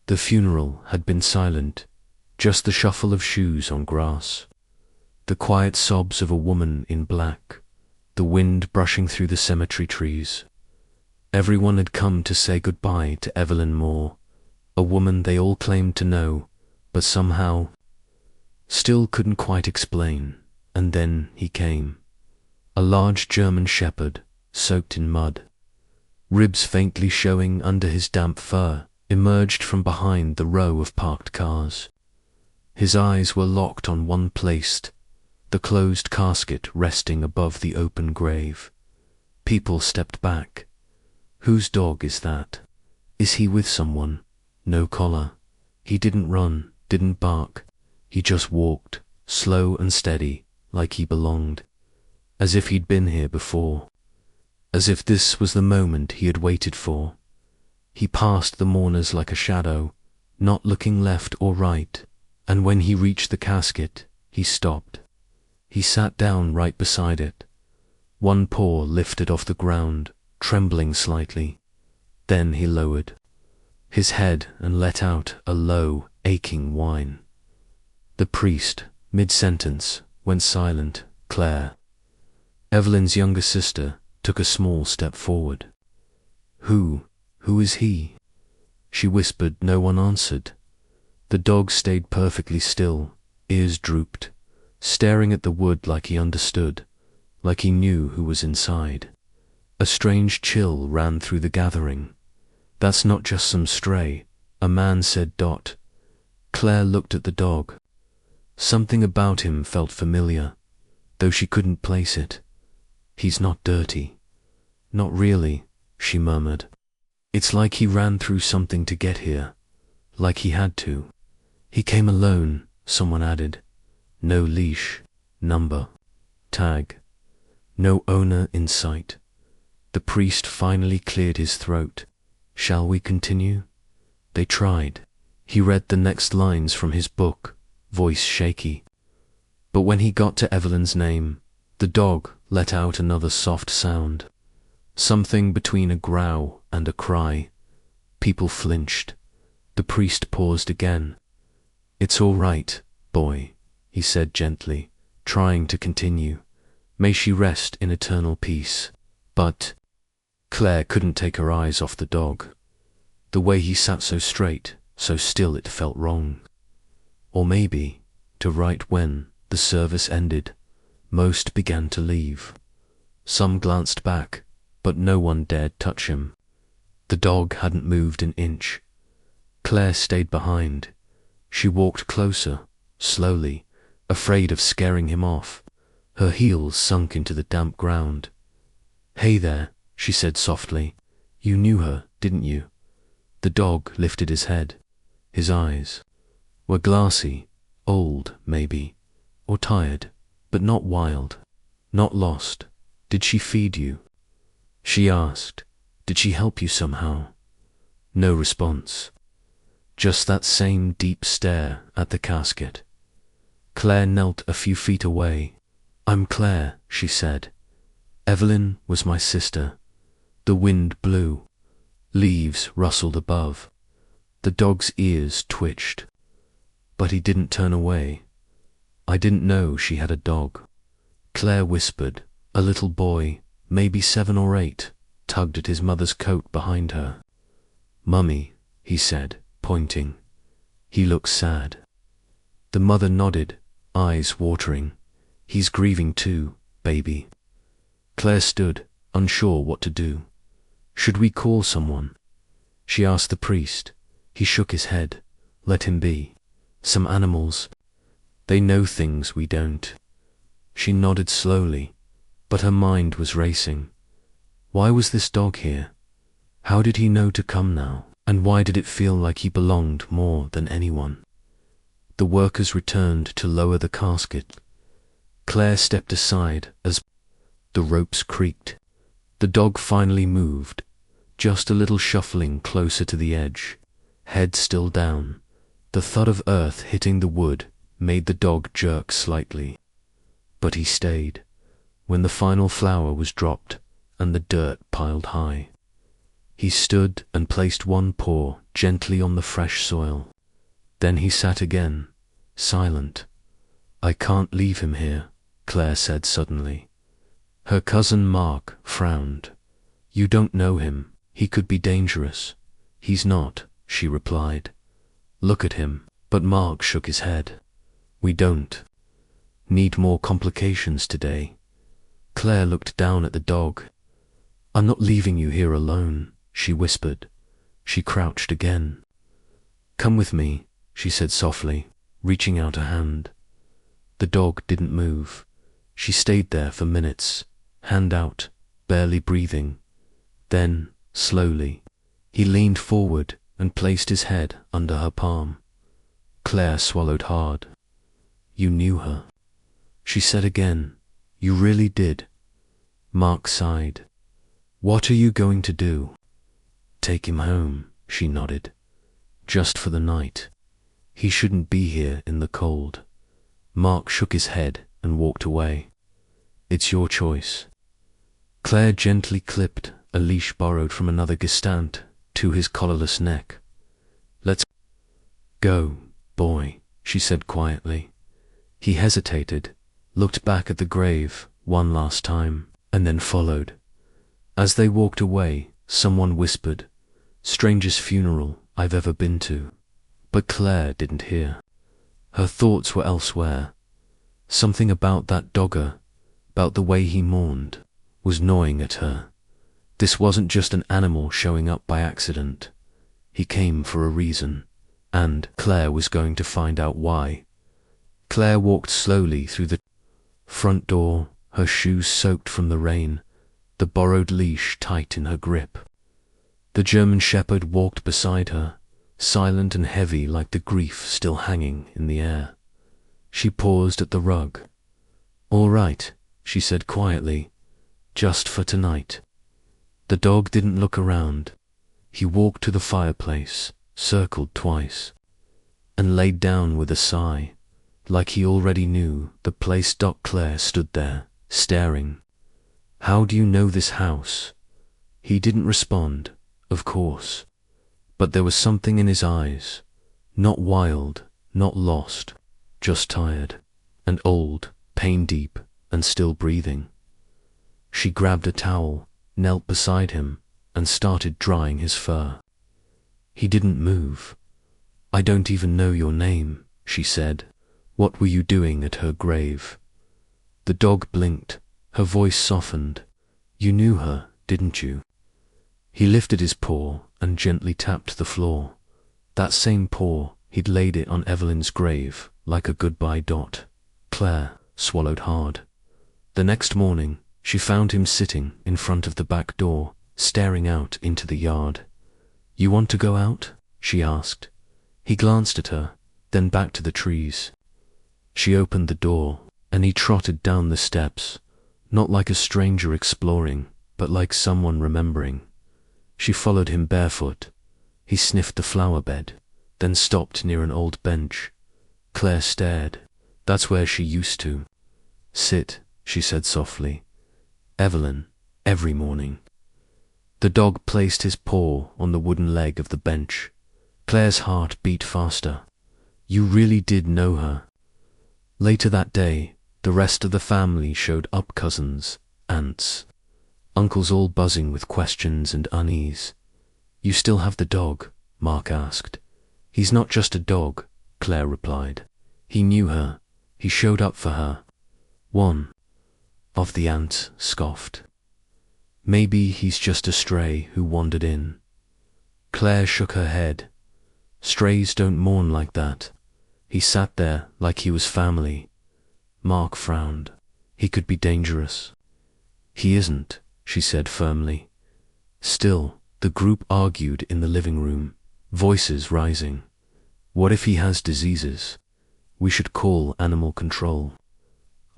The funeral had been silent, just the shuffle of shoes on grass, the quiet sobs of a woman in black, the wind brushing through the cemetery trees. Everyone had come to say goodbye to Evelyn Moore, a woman they all claimed to know, but somehow still couldn't quite explain. And then he came. A large German shepherd, soaked in mud, ribs faintly showing under his damp fur, emerged from behind the row of parked cars. His eyes were locked on one place, the closed casket resting above the open grave. People stepped back. Whose dog is that? Is he with someone? No collar. He didn't run, didn't bark. He just walked, slow and steady, like he belonged, as if he'd been here before, as if this was the moment he had waited for. He passed the mourners like a shadow, not looking left or right, and when he reached the casket, he stopped. He sat down right beside it, one paw lifted off the ground, trembling slightly. Then he lowered his head and let out a low, aching whine. The priest, mid-sentence, went silent. Claire, Evelyn's younger sister, took a small step forward. Who is he? She whispered. No one answered. The dog stayed perfectly still, ears drooped, staring at the wood like he understood, like he knew who was inside. A strange chill ran through the gathering. That's not just some stray, a man said. Claire looked at the dog. Something about him felt familiar, though she couldn't place it. He's not dirty. Not really, she murmured. It's like he ran through something to get here, like he had to. He came alone, someone added. No leash, number, tag, no owner in sight. The priest finally cleared his throat. Shall we continue? They tried. He read the next lines from his book, voice shaky. But when he got to Evelyn's name, the dog let out another soft sound, something between a growl and a cry. People flinched. The priest paused again. It's all right, boy, he said gently, trying to continue. May she rest in eternal peace. But Claire couldn't take her eyes off the dog. The way he sat so straight, so still, it felt wrong. Or maybe, right when the service ended, most began to leave. Some glanced back, but no one dared touch him. The dog hadn't moved an inch. Claire stayed behind. She walked closer, slowly, afraid of scaring him off. Her heels sunk into the damp ground. Hey there, she said softly. You knew her, didn't you? The dog lifted his head. His eyes were glassy, old, maybe, or tired, but not wild, not lost. Did she feed you? She asked. Did she help you somehow? No response. Just that same deep stare at the casket. Claire knelt a few feet away. I'm Claire, she said. Evelyn was my sister. The wind blew. Leaves rustled above. The dog's ears twitched. But he didn't turn away. I didn't know she had a dog. Claire whispered. A little boy, maybe 7 or 8, tugged at his mother's coat behind her. Mummy, he said, pointing. He looked sad. The mother nodded, eyes watering. He's grieving too, baby. Claire stood, unsure what to do. Should we call someone? She asked the priest. He shook his head. Let him be. Some animals. They know things we don't. She nodded slowly, but her mind was racing. Why was this dog here? How did he know to come now? And why did it feel like he belonged more than anyone? The workers returned to lower the casket. Claire stepped aside as the ropes creaked. The dog finally moved, just a little shuffling closer to the edge, head still down. The thud of earth hitting the wood made the dog jerk slightly. But he stayed. When the final flower was dropped and the dirt piled high, he stood and placed one paw gently on the fresh soil. Then he sat again, silent. "I can't leave him here," Claire said suddenly. Her cousin Mark frowned. "You don't know him. He could be dangerous." "He's not," she replied. "Look at him." But Mark shook his head. "We don't need more complications today." Claire looked down at the dog. "I'm not leaving you here alone," she whispered. She crouched again. "Come with me," she said softly, reaching out a hand. The dog didn't move. She stayed there for minutes, hand out, barely breathing. Then, slowly, he leaned forward and placed his head under her palm. Claire swallowed hard. "You knew her," she said again. "You really did." Mark sighed. "What are you going to do?" "Take him home," she nodded. "Just for the night. He shouldn't be here in the cold." Mark shook his head and walked away. "It's your choice." Claire gently clipped a leash borrowed from another Gestant to his collarless neck. "Let's go, boy," she said quietly. He hesitated, looked back at the grave one last time, and then followed. As they walked away, someone whispered, "Strangest funeral I've ever been to." But Claire didn't hear. Her thoughts were elsewhere. Something about that dogger, about the way he mourned, was gnawing at her. This wasn't just an animal showing up by accident. He came for a reason, and Claire was going to find out why. Claire walked slowly through the front door, her shoes soaked from the rain, the borrowed leash tight in her grip. The German shepherd walked beside her, silent and heavy like the grief still hanging in the air. She paused at the rug. "All right," she said quietly, "just for tonight." The dog didn't look around. He walked to the fireplace, circled twice, and laid down with a sigh, like he already knew the place. Claire stood there, staring. "How do you know this house?" He didn't respond, of course, but there was something in his eyes, not wild, not lost, just tired, and old, pain-deep, and still breathing. She grabbed a towel, knelt beside him, and started drying his fur. He didn't move. "I don't even know your name," she said. "What were you doing at her grave?" The dog blinked. Her voice softened. "You knew her, didn't you?" He lifted his paw and gently tapped the floor. That same paw, he'd laid it on Evelyn's grave, like a goodbye dot. Claire swallowed hard. The next morning, she found him sitting in front of the back door, staring out into the yard. "You want to go out?" she asked. He glanced at her, then back to the trees. She opened the door, and he trotted down the steps, not like a stranger exploring, but like someone remembering. She followed him barefoot. He sniffed the flower bed, then stopped near an old bench. Claire stared. "That's where she used to sit," she said softly. "Evelyn, every morning." The dog placed his paw on the wooden leg of the bench. Claire's heart beat faster. You really did know her. Later that day, the rest of the family showed up, cousins, aunts, uncles, all buzzing with questions and unease. "You still have the dog?" Mark asked. "He's not just a dog," Claire replied. "He knew her. He showed up for her." One of the aunts scoffed. "Maybe he's just a stray who wandered in." Claire shook her head. "Strays don't mourn like that." He sat there like he was family. Mark frowned. "He could be dangerous." "He isn't," she said firmly. Still, the group argued in the living room, voices rising. "What if he has diseases? We should call animal control."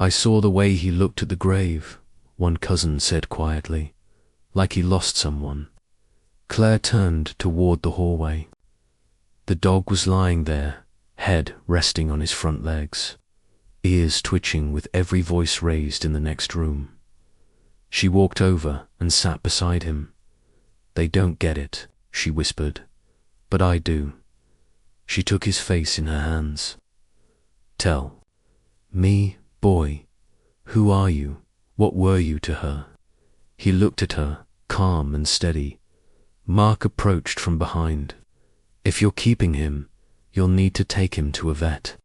"I saw the way he looked at the grave," one cousin said quietly, "like he lost someone." Claire turned toward the hallway. The dog was lying there, head resting on his front legs, ears twitching with every voice raised in the next room. She walked over and sat beside him. "They don't get it," she whispered. but I do. She took his face in her hands. Tell me, boy, who are you? What were you to her? He looked at her, calm and steady. Mark approached from behind. If you're keeping him, you'll need to take him to a vet.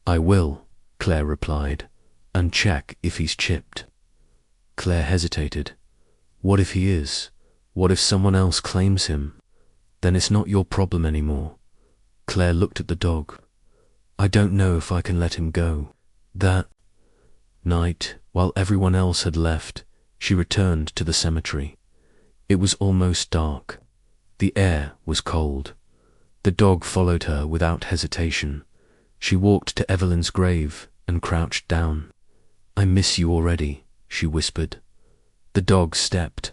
I will, Claire replied, and check if he's chipped. Claire hesitated. What if he is? What if someone else claims him? Then it's not your problem anymore. Claire looked at the dog. I don't know if I can let him go. That night, while everyone else had left, she returned to the cemetery. It was almost dark. The air was cold. The dog followed her without hesitation. She walked to Evelyn's grave and crouched down. I miss you already, she whispered. The dog stepped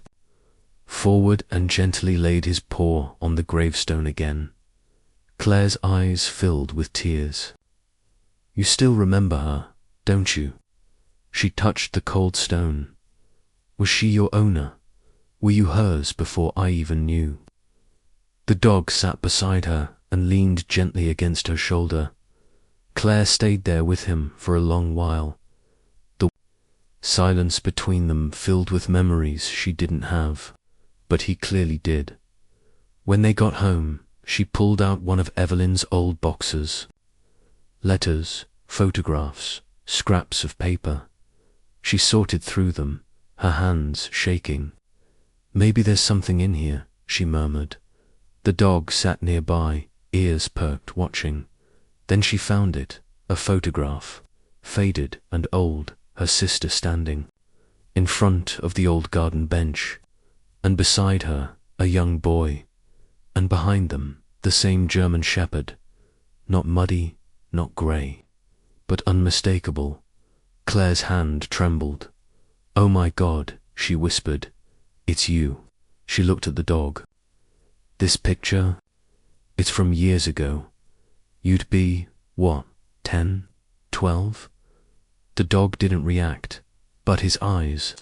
forward and gently laid his paw on the gravestone again. Claire's eyes filled with tears. You still remember her, don't you? She touched the cold stone. Was she your owner? Were you hers before I even knew? The dog sat beside her and leaned gently against her shoulder. Claire stayed there with him for a long while. The silence between them filled with memories she didn't have, but he clearly did. When they got home, she pulled out one of Evelyn's old boxes. Letters, photographs, scraps of paper. She sorted through them, her hands shaking. Maybe there's something in here, she murmured. The dog sat nearby, ears perked, watching. Then she found it, a photograph, faded and old, her sister standing in front of the old garden bench, and beside her, a young boy, and behind them, the same German shepherd, not muddy, not grey, but unmistakable. Claire's hand trembled. Oh my God, she whispered. It's you. She looked at the dog. This picture? It's from years ago. You'd be, what, 10, 12? The dog didn't react, but his eyes,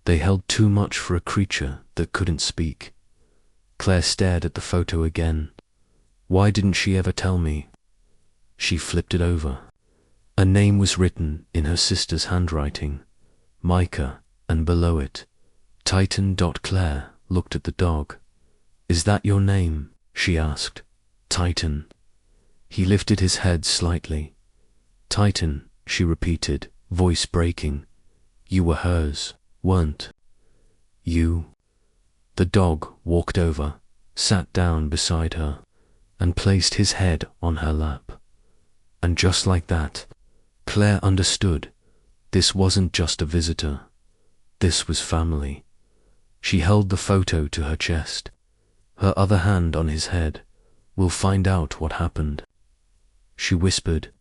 they held too much for a creature that couldn't speak. Claire stared at the photo again. Why didn't she ever tell me? She flipped it over. A name was written in her sister's handwriting, Micah, and below it, Titan. Claire looked at the dog. Is that your name? She asked. Titan. He lifted his head slightly. Titan, she repeated, voice breaking. You were hers, weren't you? The dog walked over, sat down beside her, and placed his head on her lap. And just like that, Claire understood. This wasn't just a visitor. This was family. She held the photo to her chest, her other hand on his head. We'll find out what happened. She whispered,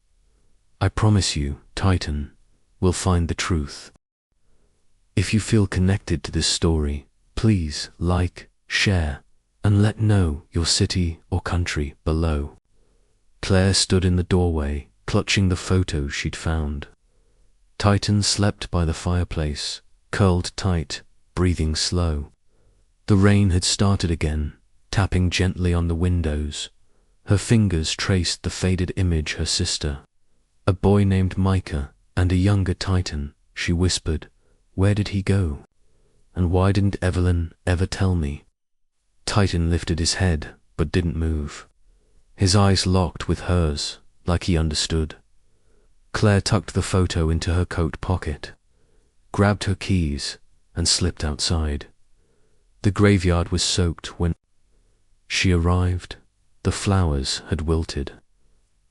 I promise you, Titan, we'll find the truth. If you feel connected to this story, please like, share, and let know your city or country below. Claire stood in the doorway, clutching the photo she'd found. Titan slept by the fireplace, curled tight, breathing slow. The rain had started again, tapping gently on the windows. Her fingers traced the faded image her sister. A boy named Micah and a younger Titan, she whispered. Where did he go? And why didn't Evelyn ever tell me? Titan lifted his head, but didn't move. His eyes locked with hers, like he understood. Claire tucked the photo into her coat pocket, grabbed her keys, and slipped outside. The graveyard was soaked when she arrived. The flowers had wilted.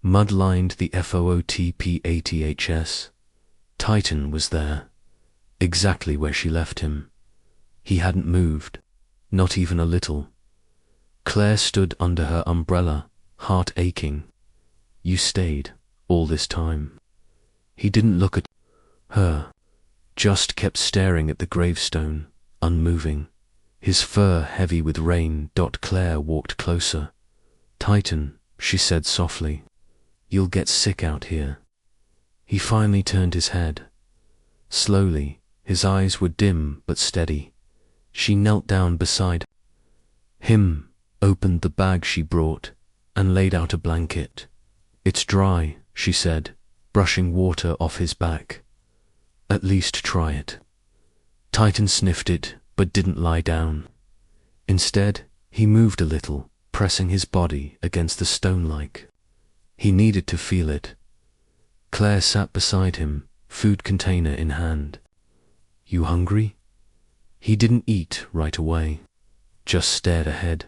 Mud lined the FOOTPATHS. Titan was there, exactly where she left him. He hadn't moved, not even a little. Claire stood under her umbrella, heart aching. You stayed all this time. He didn't look at her, just kept staring at the gravestone, unmoving, his fur heavy with rain. Claire walked closer. Titan, she said softly, you'll get sick out here. He finally turned his head. Slowly, his eyes were dim but steady. She knelt down beside him, opened the bag she brought, and laid out a blanket. "It's dry," she said, brushing water off his back. "At least try it." Titan sniffed it, but didn't lie down. Instead, he moved a little, pressing his body against the stone-like. He needed to feel it. Claire sat beside him, food container in hand. "You hungry?" He didn't eat right away, just stared ahead.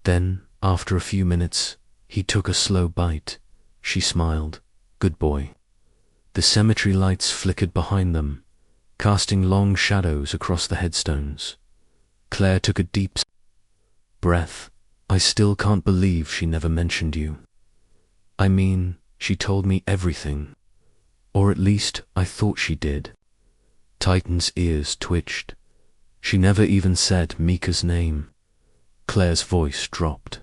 Then, after a few minutes, he took a slow bite. She smiled. "Good boy." The cemetery lights flickered behind them, casting long shadows across the headstones. Claire took a deep breath. "I still can't believe she never mentioned you. I mean, she told me everything. Or at least, I thought she did." Titan's ears twitched. "She never even said Mika's name." Claire's voice dropped.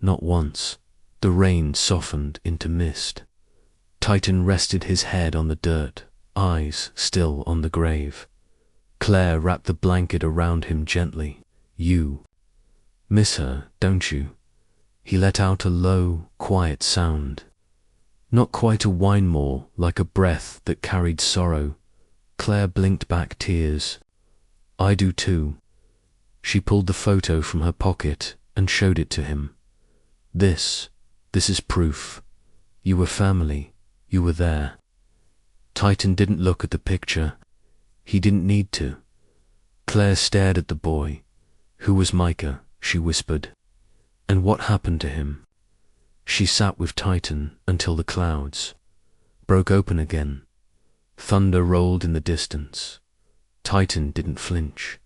"Not once." The rain softened into mist. Titan rested his head on the dirt, eyes still on the grave. Claire wrapped the blanket around him gently. "You miss her, don't you?" He let out a low, quiet sound. Not quite a whine, more like a breath that carried sorrow. Claire blinked back tears. "I do too." She pulled the photo from her pocket and showed it to him. This is proof. You were family. You were there." Titan didn't look at the picture. He didn't need to. Claire stared at the boy. "Who was Micah?" she whispered. "And what happened to him?" She sat with Titan until the clouds broke open again. Thunder rolled in the distance. Titan didn't flinch.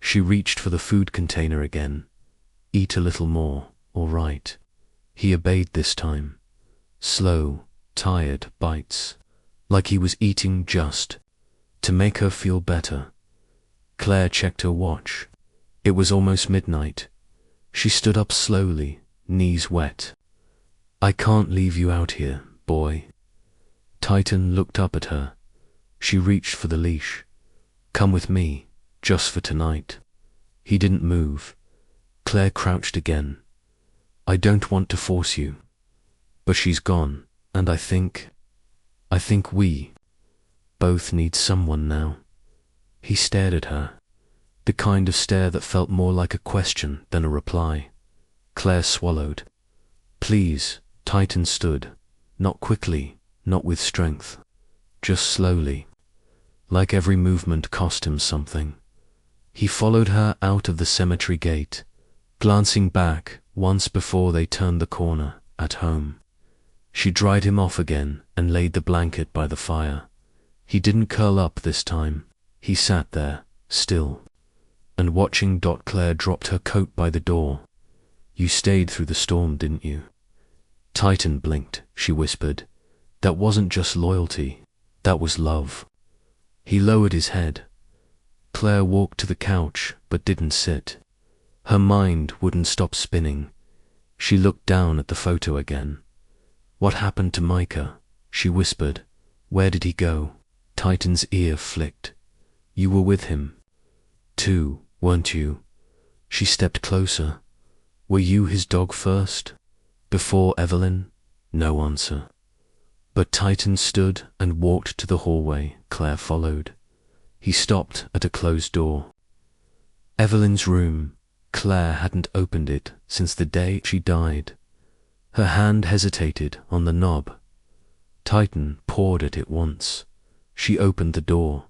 She reached for the food container again. "Eat a little more, all right." He obeyed this time. Slow, tired bites, like he was eating just to make her feel better. Claire checked her watch. It was almost midnight. She stood up slowly, knees wet. "I can't leave you out here, boy." Titan looked up at her. She reached for the leash. "Come with me, just for tonight." He didn't move. Claire crouched again. "I don't want to force you. But she's gone, and I think we both need someone now." He stared at her, the kind of stare that felt more like a question than a reply. Claire swallowed. "Please." Titan stood, not quickly, not with strength, just slowly, like every movement cost him something. He followed her out of the cemetery gate, glancing back once before they turned the corner, at home. She dried him off again and laid the blanket by the fire. He didn't curl up this time. He sat there, still, and watching. Claire dropped her coat by the door. "You stayed through the storm, didn't you?" Titan blinked. She whispered, "That wasn't just loyalty, that was love." He lowered his head. Claire walked to the couch, but didn't sit. Her mind wouldn't stop spinning. She looked down at the photo again. "What happened to Micah?" she whispered. "Where did he go?" Titan's ear flicked. "You were with him, too, weren't you?" She stepped closer. "Were you his dog first? Before Evelyn?" No answer. But Titan stood and walked to the hallway. Claire followed. He stopped at a closed door. Evelyn's room. Claire hadn't opened it since the day she died. Her hand hesitated on the knob. Titan pawed at it once. She opened the door.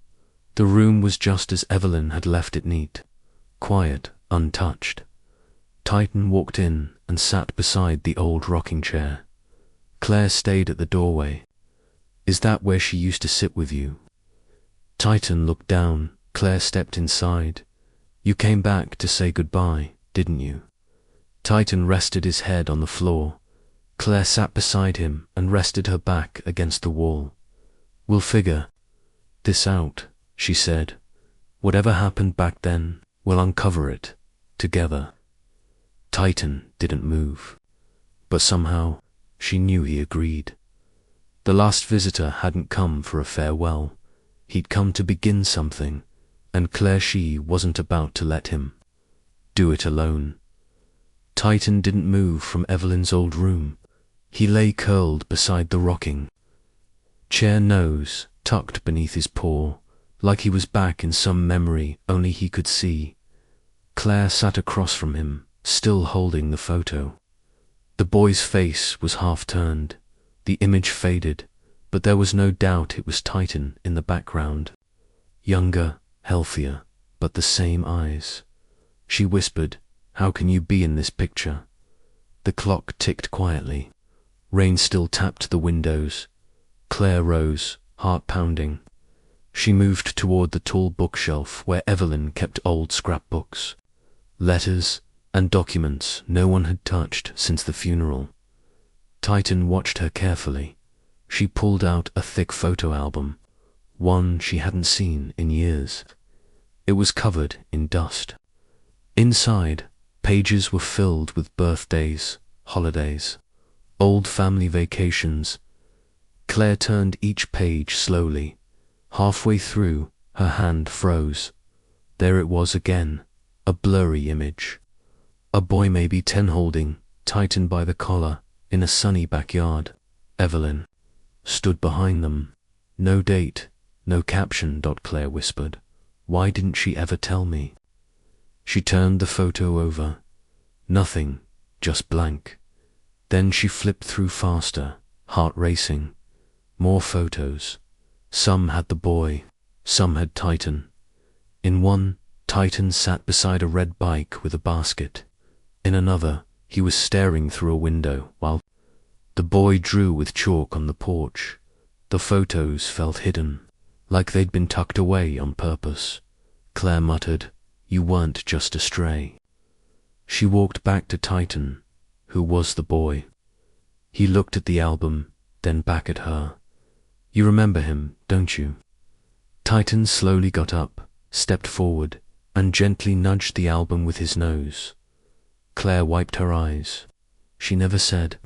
The room was just as Evelyn had left it, neat, quiet, untouched. Titan walked in and sat beside the old rocking chair. Claire stayed at the doorway. "Is that where she used to sit with you?" Titan looked down. Claire stepped inside. "You came back to say goodbye, didn't you?" Titan rested his head on the floor. Claire sat beside him and rested her back against the wall. "We'll figure this out," she said. "Whatever happened back then, we'll uncover it together." Titan didn't move, but somehow she knew he agreed. The last visitor hadn't come for a farewell. He'd come to begin something, and Claire, she wasn't about to let him do it alone. Titan didn't move from Evelyn's old room. He lay curled beside the rocking chair, nose tucked beneath his paw, like he was back in some memory only he could see. Claire sat across from him, still holding the photo. The boy's face was half turned. The image faded, but there was no doubt it was Titan in the background. Younger, healthier, but the same eyes. She whispered, "How can you be in this picture?" The clock ticked quietly. Rain still tapped the windows. Claire rose, heart pounding. She moved toward the tall bookshelf where Evelyn kept old scrapbooks, letters, and documents no one had touched since the funeral. Titan watched her carefully. She pulled out a thick photo album, one she hadn't seen in years. It was covered in dust. Inside, pages were filled with birthdays, holidays, old family vacations. Claire turned each page slowly. Halfway through, her hand froze. There it was again, a blurry image. A boy, maybe 10, holding Titan by the collar in a sunny backyard. Evelyn stood behind them. No date, no caption. Claire whispered. Why didn't she ever tell me? She turned the photo over. Nothing, just blank. Then she flipped through faster, heart racing. More photos. Some had the boy, some had Titan. In one, Titan sat beside a red bike with a basket. In another, he was staring through a window while the boy drew with chalk on the porch. The photos felt hidden, like they'd been tucked away on purpose. Claire muttered, "You weren't just a stray." She walked back to Titan, who was the boy. He looked at the album, then back at her. "You remember him, don't you?" Titan slowly got up, stepped forward, and gently nudged the album with his nose. Claire wiped her eyes. She never said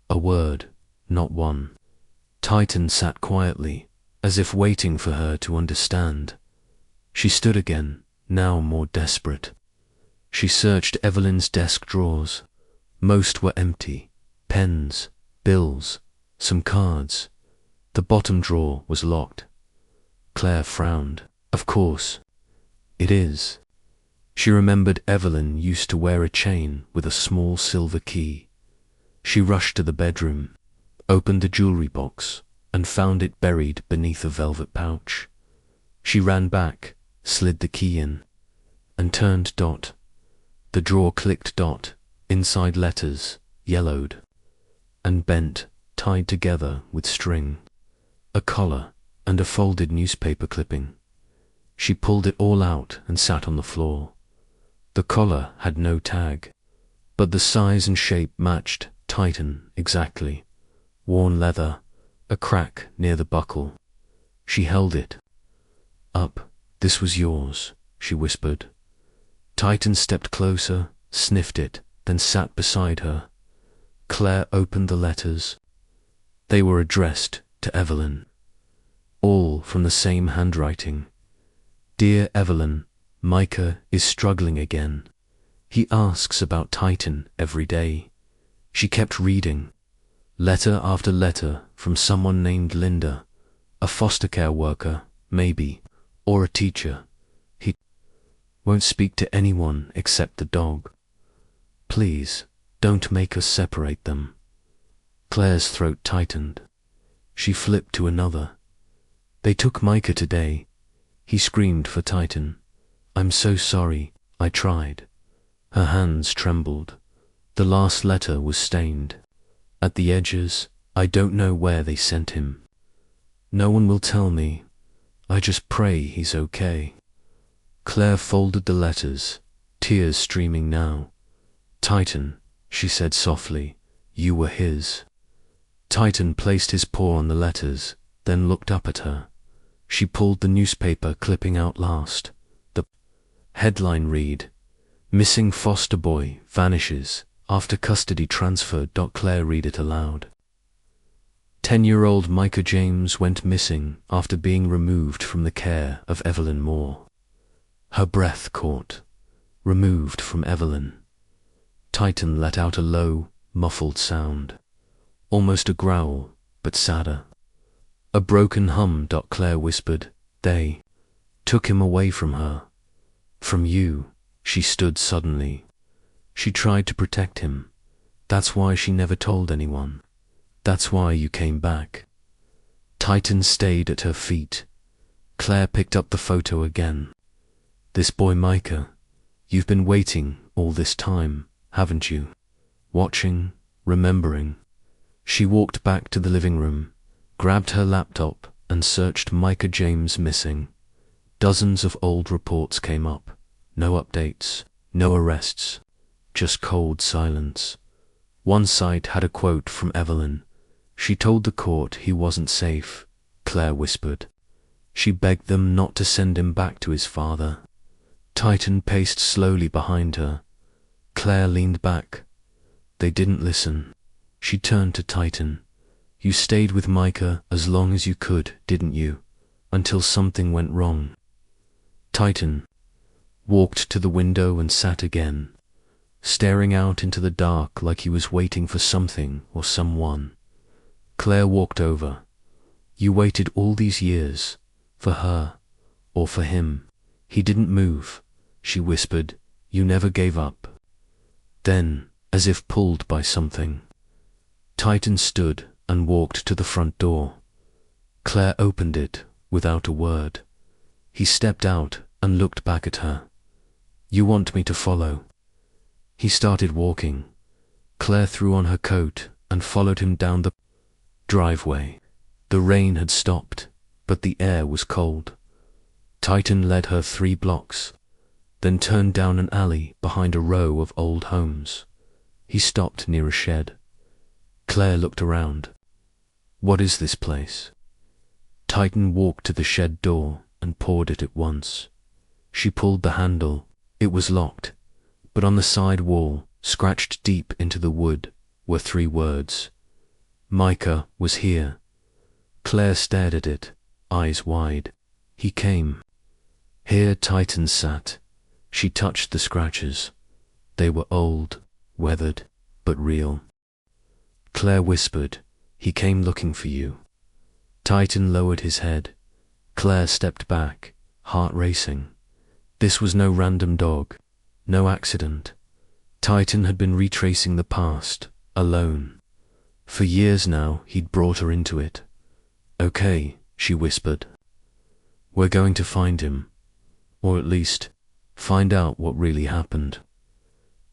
a word, not one. Titan sat quietly, as if waiting for her to understand. She stood again, now more desperate. She searched Evelyn's desk drawers. Most were empty. Pens, bills, some cards. The bottom drawer was locked. Claire frowned. Of course. It is. She remembered Evelyn used to wear a chain with a small silver key. She rushed to the bedroom, opened the jewelry box, and found it buried beneath a velvet pouch. She ran back, slid the key in, and turned dot. The drawer clicked dot, inside letters, yellowed, and bent, tied together with string. A collar and a folded newspaper clipping. She pulled it all out and sat on the floor. The collar had no tag, but the size and shape matched Titan exactly. Worn leather, a crack near the buckle. She held it up. "This was yours," she whispered. Titan stepped closer, sniffed it, then sat beside her. Claire opened the letters. They were addressed to Evelyn, all from the same handwriting. "Dear Evelyn, Micah is struggling again. He asks about Titan every day." She kept reading. Letter after letter from someone named Linda, a foster care worker, maybe, or a teacher. "He won't speak to anyone except the dog. Please, don't make us separate them." Claire's throat tightened. She flipped to another. "They took Micah today. He screamed for Titan. I'm so sorry, I tried." Her hands trembled. The last letter was stained. At the edges, "I don't know where they sent him. No one will tell me. I just pray he's okay." Claire folded the letters, tears streaming now. "Titan," she said softly, "you were his." Titan placed his paw on the letters, then looked up at her. She pulled the newspaper clipping out last. The headline read, "Missing foster boy vanishes after custody transfer." Claire read it aloud. 10-year-old Micah James went missing after being removed from the care of Evelyn Moore. Her breath caught. Removed from Evelyn. Titan let out a low, muffled sound, almost a growl, but sadder. A broken hum. Claire whispered. They took him away from her. From you. She stood suddenly. She tried to protect him. That's why she never told anyone. That's why you came back. Titan stayed at her feet. Claire picked up the photo again. This boy Micah. You've been waiting all this time, haven't you? Watching, remembering. She walked back to the living room, grabbed her laptop and searched Micah James missing. Dozens of old reports came up. No updates, no arrests, just cold silence. One site had a quote from Evelyn. She told the court he wasn't safe, Claire whispered. She begged them not to send him back to his father. Titan paced slowly behind her. Claire leaned back. They didn't listen. She turned to Titan. You stayed with Micah as long as you could, didn't you? Until something went wrong. Titan walked to the window and sat again, staring out into the dark like he was waiting for something or someone. Claire walked over. You waited all these years, for her, or for him. He didn't move, she whispered. You never gave up. Then, as if pulled by something, Titan stood and walked to the front door. Claire opened it without a word. He stepped out and looked back at her. You want me to follow? He started walking. Claire threw on her coat and followed him down the driveway. The rain had stopped, but the air was cold. Titan led her 3 blocks, then turned down an alley behind a row of old homes. He stopped near a shed. Claire looked around. What is this place? Titan walked to the shed door and poured it at once. She pulled the handle. It was locked, but on the side wall, scratched deep into the wood, were 3 words. Micah was here. Claire stared at it, eyes wide. He came. Here Titan sat. She touched the scratches. They were old, weathered, but real. Claire whispered, he came looking for you. Titan lowered his head. Claire stepped back, heart racing. This was no random dog, no accident. Titan had been retracing the past, alone. For years now, he'd brought her into it. Okay, she whispered. We're going to find him. Or at least, find out what really happened.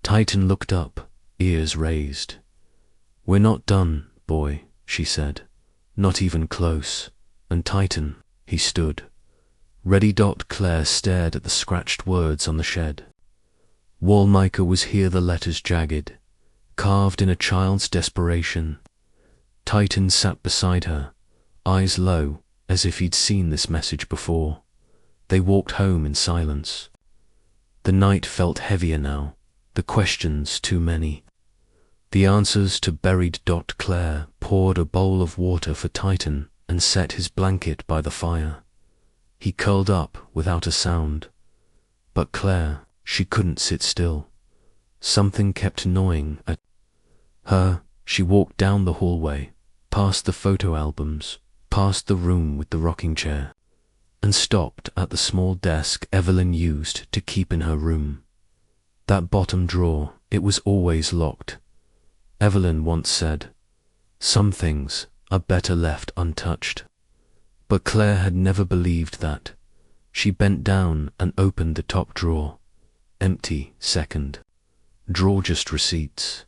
Titan looked up, ears raised. We're not done, boy, she said. Not even close. And Titan, he stood. Ready. Claire stared at the scratched words on the shed. Wall Micah was here, the letters jagged, carved in a child's desperation. Titan sat beside her, eyes low, as if he'd seen this message before. They walked home in silence. The night felt heavier now, the questions too many. The answers to buried. Claire poured a bowl of water for Titan and set his blanket by the fire. He curled up without a sound. But Claire, she couldn't sit still. Something kept gnawing at her. She walked down the hallway, past the photo albums, past the room with the rocking chair, and stopped at the small desk Evelyn used to keep in her room. That bottom drawer, it was always locked. Evelyn once said, some things are better left untouched. But Claire had never believed that. She bent down and opened the top drawer. Empty. Second drawer, just receipts.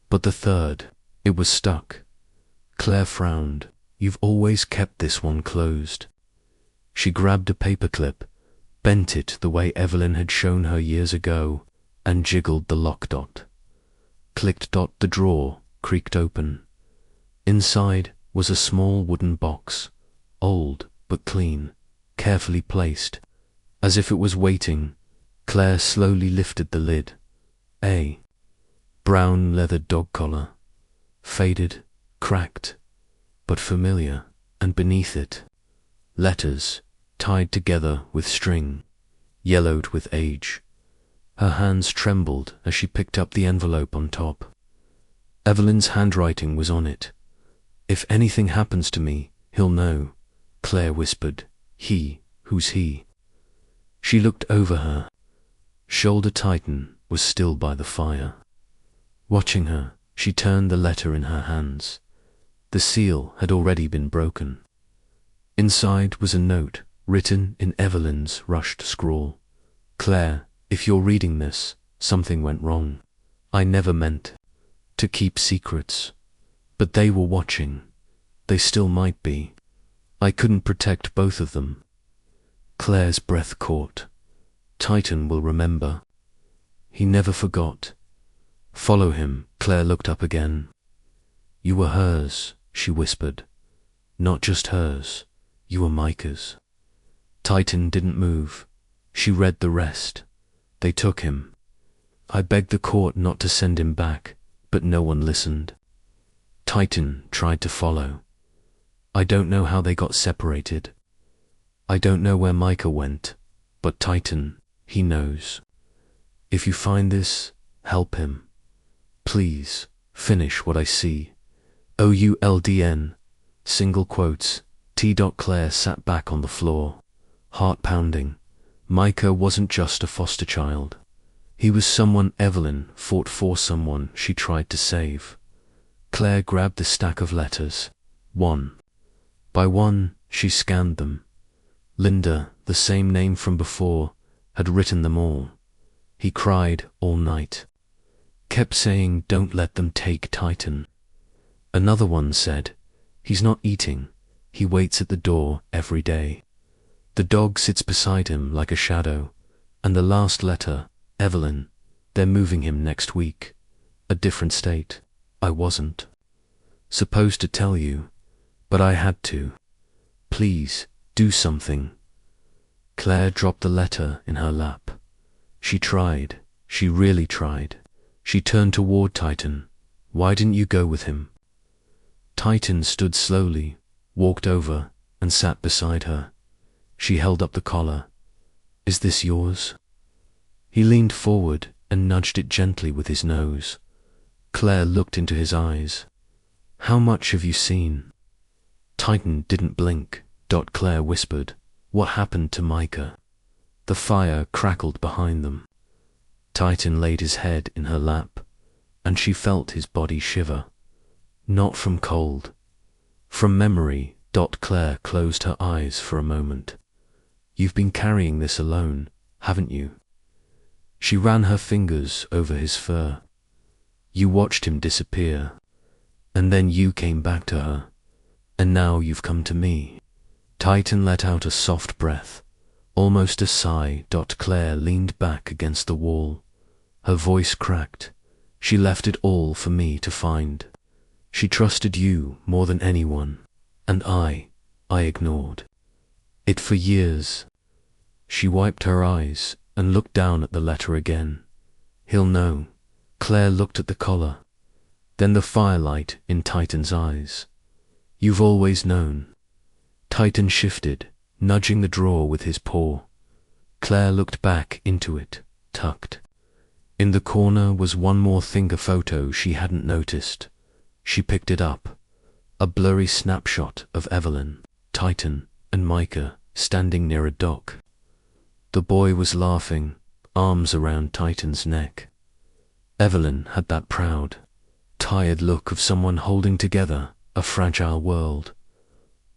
But the third, it was stuck. Claire frowned. You've always kept this one closed. She grabbed a paperclip, bent it the way Evelyn had shown her years ago, and jiggled the lock. Clicked. The drawer creaked open. Inside was a small wooden box, old but clean, carefully placed. As if it was waiting, Claire slowly lifted the lid. A brown leather dog collar, faded, cracked, but familiar, and beneath it, letters tied together with string, yellowed with age. Her hands trembled as she picked up the envelope on top. Evelyn's handwriting was on it. "If anything happens to me, he'll know," Claire whispered. "He? Who's he?" She looked over her. Shoulder Titan was still by the fire. Watching her, she turned the letter in her hands. The seal had already been broken. Inside was a note, written in Evelyn's rushed scrawl. "Claire, if you're reading this, something went wrong. I never meant to keep secrets. But they were watching. They still might be. I couldn't protect both of them." Claire's breath caught. Titan will remember. He never forgot. "Follow him." Claire looked up again. "You were hers," she whispered. "Not just hers. You were Micah's." Titan didn't move. She read the rest. "They took him. I begged the court not to send him back, but no one listened." Titan tried to follow. "I don't know how they got separated. I don't know where Micah went, but Titan, he knows. If you find this, help him. Please, finish what I see. OULDN, single quotes, T. Claire sat back on the floor, heart pounding. Micah wasn't just a foster child. He was someone Evelyn fought for, someone she tried to save. Claire grabbed the stack of letters. One by one, she scanned them. Linda, the same name from before, had written them all. He cried all night. Kept saying, "Don't let them take Titan." Another one said, "He's not eating. He waits at the door every day. The dog sits beside him like a shadow." And the last letter, "Evelyn, they're moving him next week. A different state. I wasn't supposed to tell you, but I had to. Please, do something." Claire dropped the letter in her lap. She tried. She really tried. She turned toward Titan. "Why didn't you go with him?" Titan stood slowly, walked over, and sat beside her. She held up the collar. "Is this yours?" He leaned forward and nudged it gently with his nose. Claire looked into his eyes. "How much have you seen?" Titan didn't blink. Claire whispered, "What happened to Micah?" The fire crackled behind them. Titan laid his head in her lap, and she felt his body shiver. Not from cold, from memory. Claire closed her eyes for a moment. "You've been carrying this alone, haven't you?" She ran her fingers over his fur. "You watched him disappear, and then you came back to her, and now you've come to me." Titan let out a soft breath, almost a sigh. Claire leaned back against the wall. Her voice cracked. "She left it all for me to find. She trusted you more than anyone, and I ignored it for years." She wiped her eyes and looked down at the letter again. "He'll know." Claire looked at the collar, then the firelight in Titan's eyes. "You've always known." Titan shifted, nudging the drawer with his paw. Claire looked back into it, tucked. In the corner was one more finger photo she hadn't noticed. She picked it up. A blurry snapshot of Evelyn, Titan, and Micah standing near a dock. The boy was laughing, arms around Titan's neck. Evelyn had that proud, tired look of someone holding together a fragile world.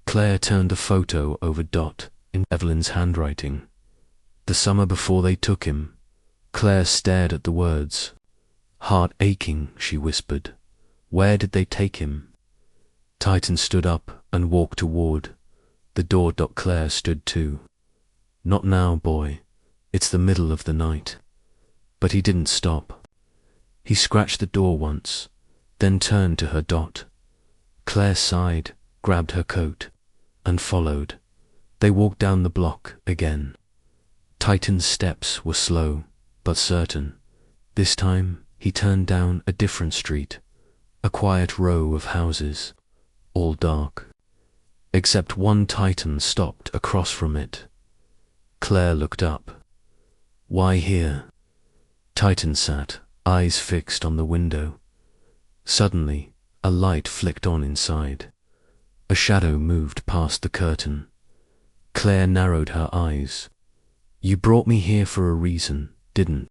Claire turned the photo over. In Evelyn's handwriting. "The summer before they took him." Claire stared at the words. "Heart aching," she whispered. "Where did they take him?" Titan stood up and walked toward the door. Claire stood too. "Not now, boy. It's the middle of the night." But he didn't stop. He scratched the door once, then turned to her. Claire sighed, grabbed her coat, and followed. They walked down the block again. Titan's steps were slow, but certain. This time, he turned down a different street, a quiet row of houses, all dark. Except one. Titan stopped across from it. Claire looked up. "Why here?" Titan sat, eyes fixed on the window. Suddenly, a light flicked on inside. A shadow moved past the curtain. Claire narrowed her eyes. "You brought me here for a reason, didn't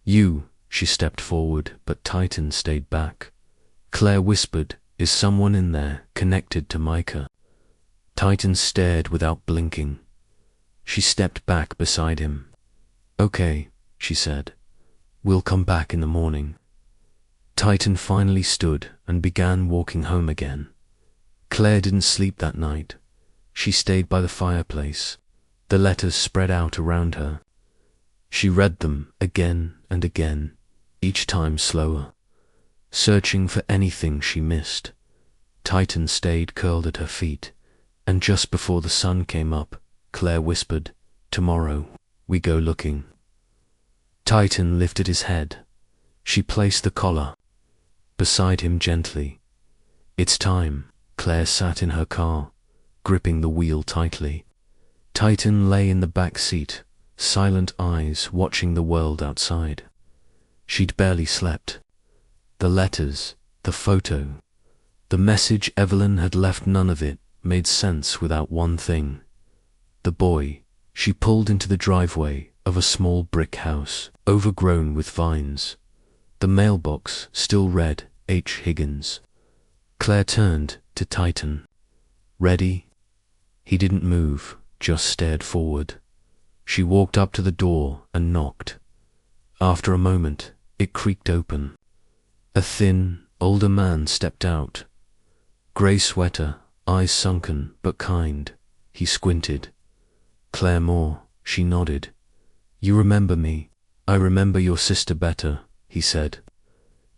you?" She stepped forward, but Titan stayed back. Claire whispered, "Is someone in there connected to Micah?" Titan stared without blinking. She stepped back beside him. "Okay," she said. "We'll come back in the morning." Titan finally stood and began walking home again. Claire didn't sleep that night. She stayed by the fireplace. The letters spread out around her. She read them again and again, each time slower, searching for anything she missed. Titan stayed curled at her feet, and just before the sun came up, Claire whispered, "Tomorrow, we go looking." Titan lifted his head. She placed the collar beside him gently. "It's time." Claire sat in her car, gripping the wheel tightly. Titan lay in the back seat, silent eyes watching the world outside. She'd barely slept. The letters, the photo, the message Evelyn had left, none of it made sense without one thing. The boy. She pulled into the driveway of a small brick house, overgrown with vines. The mailbox still read H. Higgins. Claire turned to Titan. "Ready?" He didn't move, just stared forward. She walked up to the door and knocked. After a moment, it creaked open. A thin, older man stepped out. Grey sweater, eyes sunken but kind. He squinted. "Claire Moore," she nodded. "You remember me?" "I remember your sister better," he said.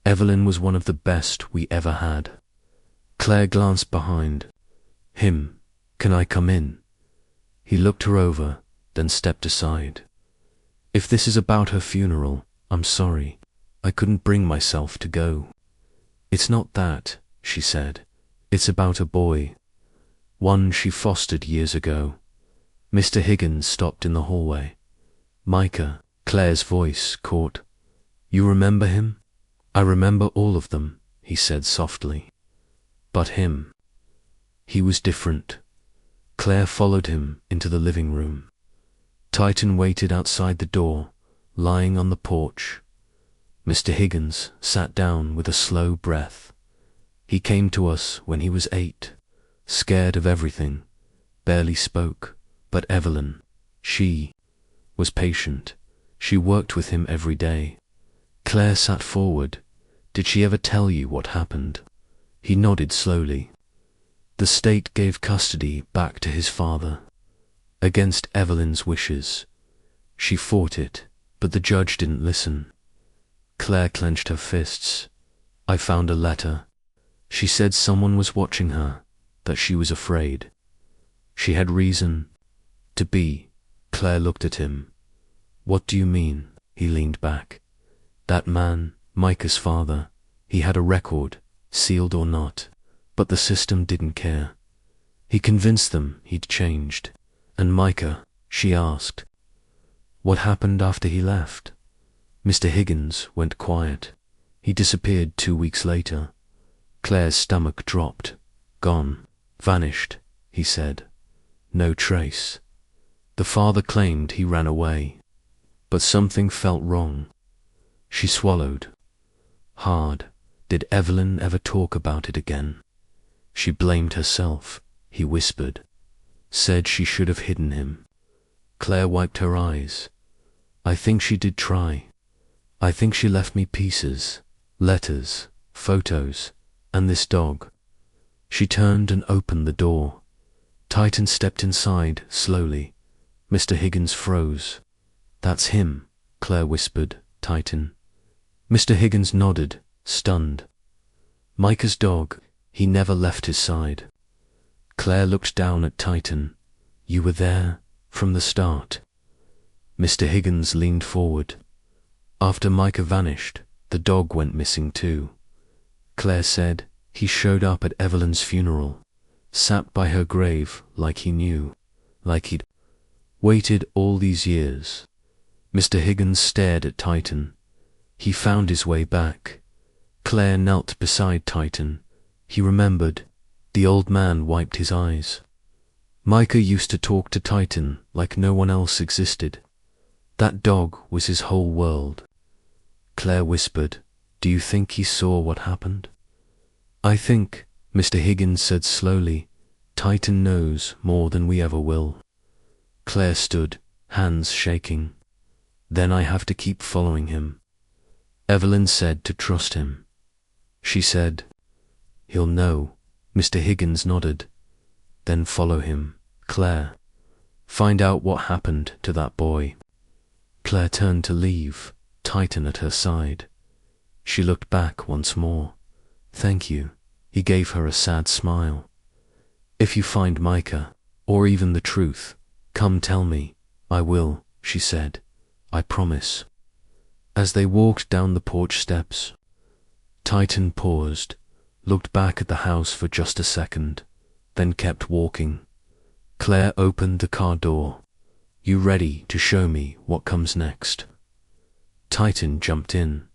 "Evelyn was one of the best we ever had." Claire glanced behind him. "Can I come in?" He looked her over, then stepped aside. "If this is about her funeral, I'm sorry. I couldn't bring myself to go." "It's not that," she said. "It's about a boy. One she fostered years ago." Mr. Higgins stopped in the hallway. "Micah," Claire's voice caught. "You remember him?" "I remember all of them," he said softly. "But him. He was different." Claire followed him into the living room. Titan waited outside the door, lying on the porch. Mr. Higgins sat down with a slow breath. "He came to us when he was 8, scared of everything, barely spoke, but Evelyn, she was patient. She worked with him every day." Claire sat forward. "Did she ever tell you what happened?" He nodded slowly. "The state gave custody back to his father, against Evelyn's wishes. She fought it, but the judge didn't listen." Claire clenched her fists. "I found a letter. She said someone was watching her, that she was afraid. She had reason to be." Claire looked at him. "What do you mean?" He leaned back. "That man, Micah's father, he had a record, sealed or not, but the system didn't care. He convinced them he'd changed." "And Micah?" she asked. "What happened after he left?" Mr. Higgins went quiet. "He disappeared 2 weeks later." Claire's stomach dropped. "Gone. Vanished," he said. "No trace." The father claimed he ran away, but something felt wrong. She swallowed hard. Did Evelyn ever talk about it again? She blamed herself, he whispered. Said she should have hidden him. Claire wiped her eyes. "I think she did try. I think she left me pieces, letters, photos, and this dog." She turned and opened the door. Titan stepped inside, slowly. Mr. Higgins froze. "That's him," Claire whispered. "Titan." Mr. Higgins nodded, stunned. "Micah's dog. He never left his side." Claire looked down at Titan. "You were there from the start." Mr. Higgins leaned forward. "After Micah vanished, the dog went missing too." Claire said, "He showed up at Evelyn's funeral, sat by her grave like he knew, like he'd waited all these years." Mr. Higgins stared at Titan, He found his way back. Claire knelt beside Titan. He remembered. The old man wiped his eyes. Micah used to talk to Titan like no one else existed. That dog was his whole world. Claire whispered, "Do you think he saw what happened?" "I think," Mr. Higgins said slowly, "Titan knows more than we ever will." Claire stood, hands shaking. "Then I have to keep following him." Evelyn said to trust him. She said, "He'll know." Mr. Higgins nodded. "Then follow him, Claire. Find out what happened to that boy." Claire turned to leave, Titan at her side. She looked back once more. "Thank you." He gave her a sad smile. "If you find Micah, or even the truth, come tell me." "I will," she said. "I promise." As they walked down the porch steps, Titan paused, looked back at the house for just a second, then kept walking. Claire opened the car door. "You ready to show me what comes next?" Titan jumped in.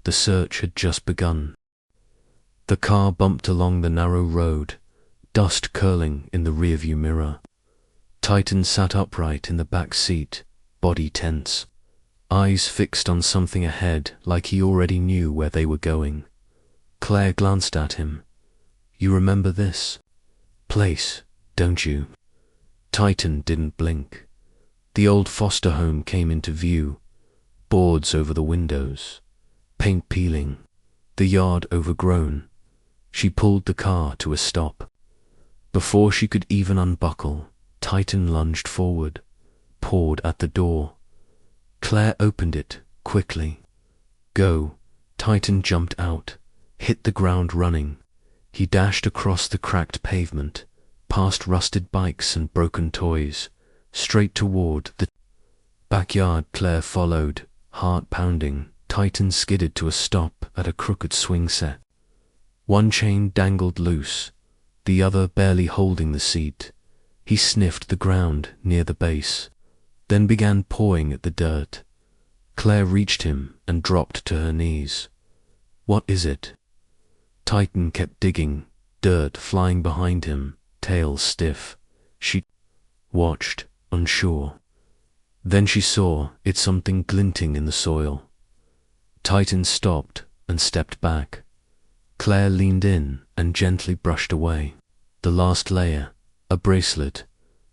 The search had just begun. The car bumped along the narrow road, dust curling in the rearview mirror. Titan sat upright in the back seat, body tense, eyes fixed on something ahead like he already knew where they were going. Claire glanced at him. "You remember this place, don't you?" Titan didn't blink. The old foster home came into view, boards over the windows, paint peeling, the yard overgrown. She pulled the car to a stop. Before she could even unbuckle, Titan lunged forward, pawed at the door. Claire opened it quickly. "Go." Titan jumped out, hit the ground running. He dashed across the cracked pavement, past rusted bikes and broken toys, straight toward the backyard. Claire followed, heart pounding. Titan skidded to a stop at a crooked swing set. One chain dangled loose, the other barely holding the seat. He sniffed the ground near the base, then began pawing at the dirt. Claire reached him and dropped to her knees. "What is it?" Titan kept digging, dirt flying behind him, tail stiff. She watched, unsure. Then she saw it, something glinting in the soil. Titan stopped and stepped back. Claire leaned in and gently brushed away. The last layer, a bracelet,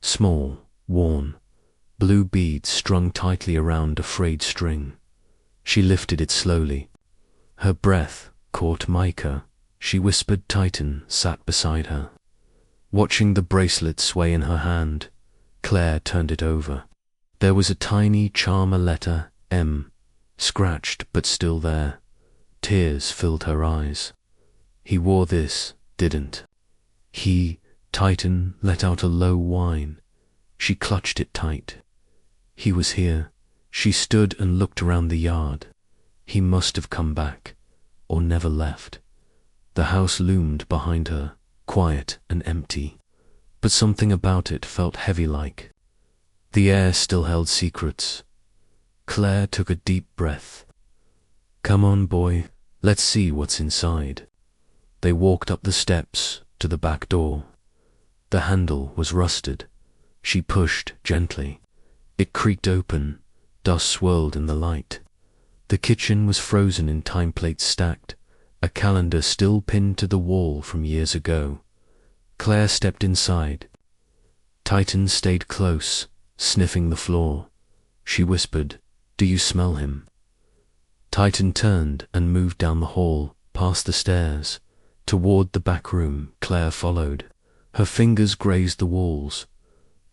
small, worn, blue beads strung tightly around a frayed string. She lifted it slowly. Her breath caught Micah. She whispered. Titan sat beside her. Watching the bracelet sway in her hand, Claire turned it over. There was a tiny charmer letter, M, scratched but still there. Tears filled her eyes. "He wore this, didn't he?" Titan let out a low whine. She clutched it tight. "He was here." She stood and looked around the yard. He must have come back, or never left. The house loomed behind her, quiet and empty, but something about it felt heavy-like. The air still held secrets. Claire took a deep breath. "Come on, boy, let's see what's inside." They walked up the steps to the back door. The handle was rusted. She pushed gently. It creaked open. Dust swirled in the light. The kitchen was frozen in time plates stacked, a calendar still pinned to the wall from years ago. Claire stepped inside. Titan stayed close, sniffing the floor. She whispered, "Do you smell him?" Titan turned and moved down the hall, past the stairs, toward the back room. Claire followed. Her fingers grazed the walls.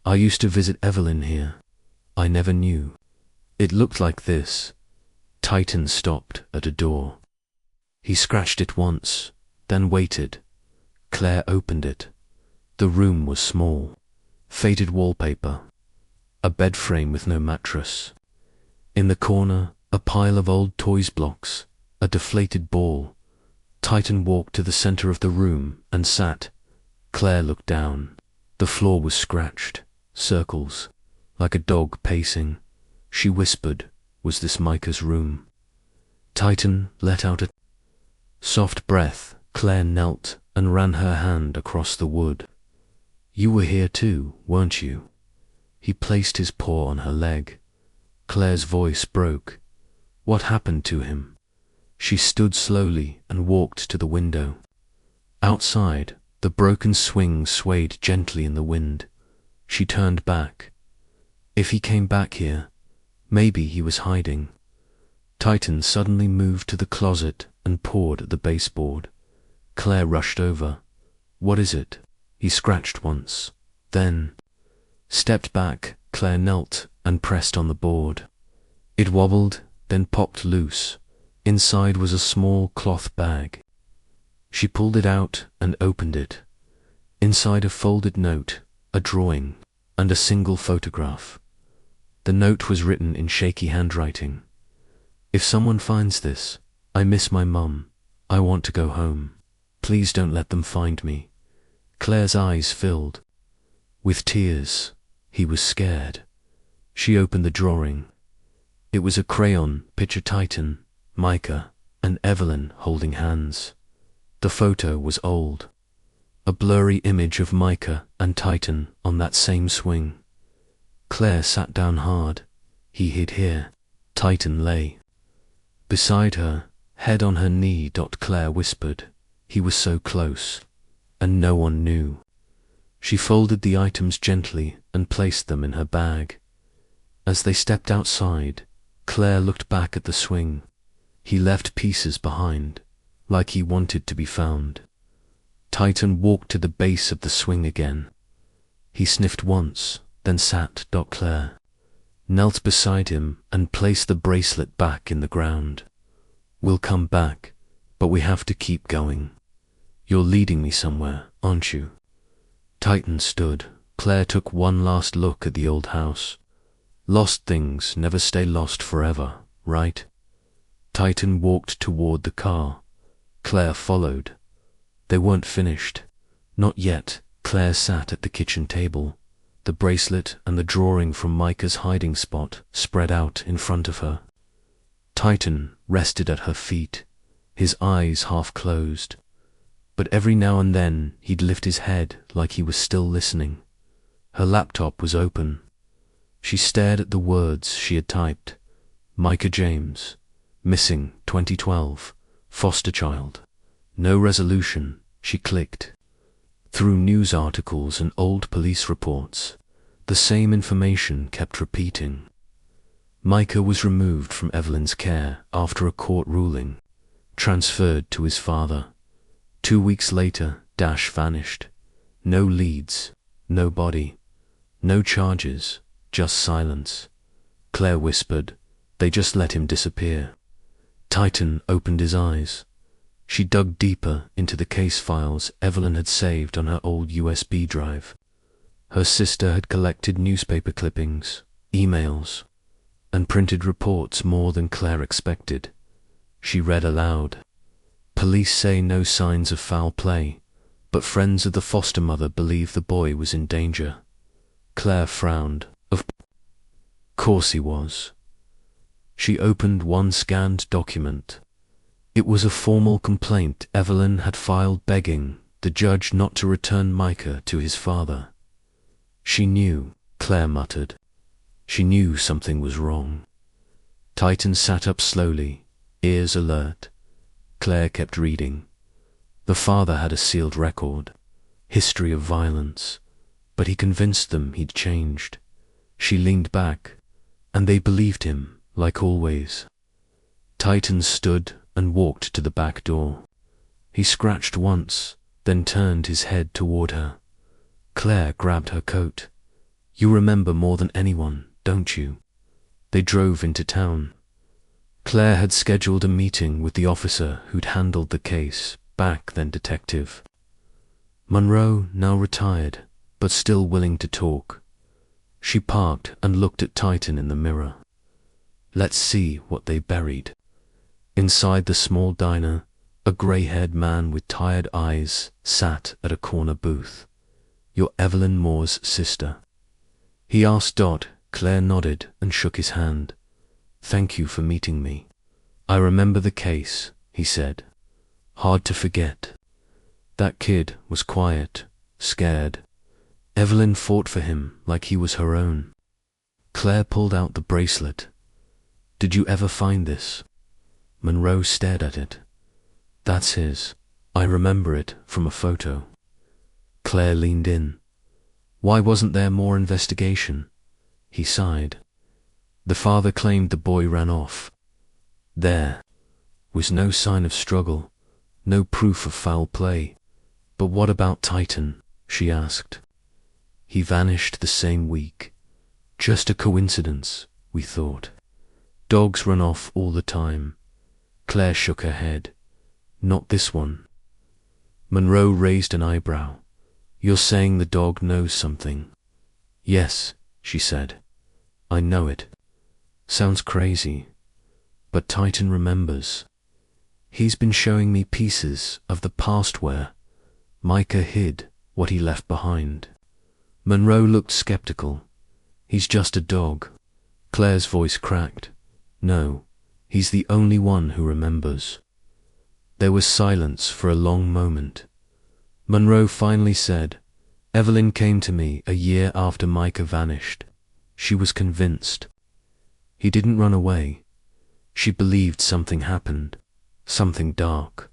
"I used to visit Evelyn here. I never knew. It looked like this." Titan stopped at a door. He scratched it once, then waited. Claire opened it. The room was small. Faded wallpaper. A bed frame with no mattress. In the corner, a pile of old toys blocks, a deflated ball. Titan walked to the center of the room and sat. Claire looked down. The floor was scratched, circles, like a dog pacing. She whispered, "Was this Micah's room?" Titan let out a soft breath. Claire knelt and ran her hand across the wood. You were here too, weren't you? He placed his paw on her leg. Claire's voice broke. What happened to him? She stood slowly and walked to the window. Outside, the broken swing swayed gently in the wind. She turned back. If he came back here, maybe he was hiding. Titan suddenly moved to the closet and pawed at the baseboard. Claire rushed over. What is it? He scratched once, then stepped back. Claire knelt and pressed on the board. It wobbled, then popped loose. Inside was a small cloth bag. She pulled it out and opened it. Inside a folded note, a drawing, and a single photograph. The note was written in shaky handwriting. If someone finds this, I miss my mum. I want to go home. Please don't let them find me. Claire's eyes filled with tears. He was scared. She opened the drawing. It was a crayon picture. Titan, Micah, and Evelyn holding hands. The photo was old. A blurry image of Micah and Titan on that same swing. Claire sat down hard. He hid here. Titan lay beside her, head on her knee. Claire whispered. He was so close, and no one knew. She folded the items gently and placed them in her bag. As they stepped outside, Claire looked back at the swing. He left pieces behind, like he wanted to be found. Titan walked to the base of the swing again. He sniffed once, then sat. Claire knelt beside him and placed the bracelet back in the ground. We'll come back, but we have to keep going. You're leading me somewhere, aren't you? Titan stood. Claire took one last look at the old house. Lost things never stay lost forever, right? Titan walked toward the car. Claire followed. They weren't finished. Not yet. Claire sat at the kitchen table. The bracelet and the drawing from Micah's hiding spot spread out in front of her. Titan rested at her feet, his eyes half closed. But every now and then he'd lift his head like he was still listening. Her laptop was open. She stared at the words she had typed. Micah James, missing 2012, foster child. No resolution. She clicked. Through news articles and old police reports, the same information kept repeating. Micah was removed from Evelyn's care after a court ruling, transferred to his father. 2 weeks later, Dash vanished. No leads, no body, no charges, just silence. Claire whispered, they just let him disappear. Titan opened his eyes. She dug deeper into the case files Evelyn had saved on her old USB drive. Her sister had collected newspaper clippings, emails, and printed reports more than Claire expected. She read aloud. Police say no signs of foul play, but friends of the foster mother believe the boy was in danger. Claire frowned. Of course he was. She opened one scanned document. It was a formal complaint Evelyn had filed begging the judge not to return Micah to his father. She knew, Claire muttered. She knew something was wrong. Titan sat up slowly, ears alert. Claire kept reading. The father had a sealed record, history of violence, but he convinced them he'd changed. She leaned back, and they believed him, like always. Titan stood and walked to the back door. He scratched once, then turned his head toward her. Claire grabbed her coat. You remember more than anyone, don't you? They drove into town. Claire had scheduled a meeting with the officer who'd handled the case, back then detective. Monroe, now retired, but still willing to talk. She parked and looked at Titan in the mirror. Let's see what they buried. Inside the small diner, a grey-haired man with tired eyes sat at a corner booth. You're Evelyn Moore's sister. He asked Dot. Claire nodded and shook his hand. Thank you for meeting me. I remember the case, he said. Hard to forget. That kid was quiet, scared. Evelyn fought for him like he was her own. Claire pulled out the bracelet. Did you ever find this? Monroe stared at it. That's his. I remember it from a photo. Claire leaned in. Why wasn't there more investigation? He sighed. The father claimed the boy ran off. There was no sign of struggle, no proof of foul play. But what about Titan? She asked. He vanished the same week. Just a coincidence, we thought. Dogs run off all the time. Claire shook her head. Not this one. Monroe raised an eyebrow. You're saying the dog knows something? Yes, she said. I know it. Sounds crazy. But Titan remembers. He's been showing me pieces of the past where Micah hid what he left behind. Monroe looked skeptical. He's just a dog. Claire's voice cracked. No, he's the only one who remembers. There was silence for a long moment. Monroe finally said, Evelyn came to me a year after Micah vanished. She was convinced. He didn't run away. She believed something happened, something dark.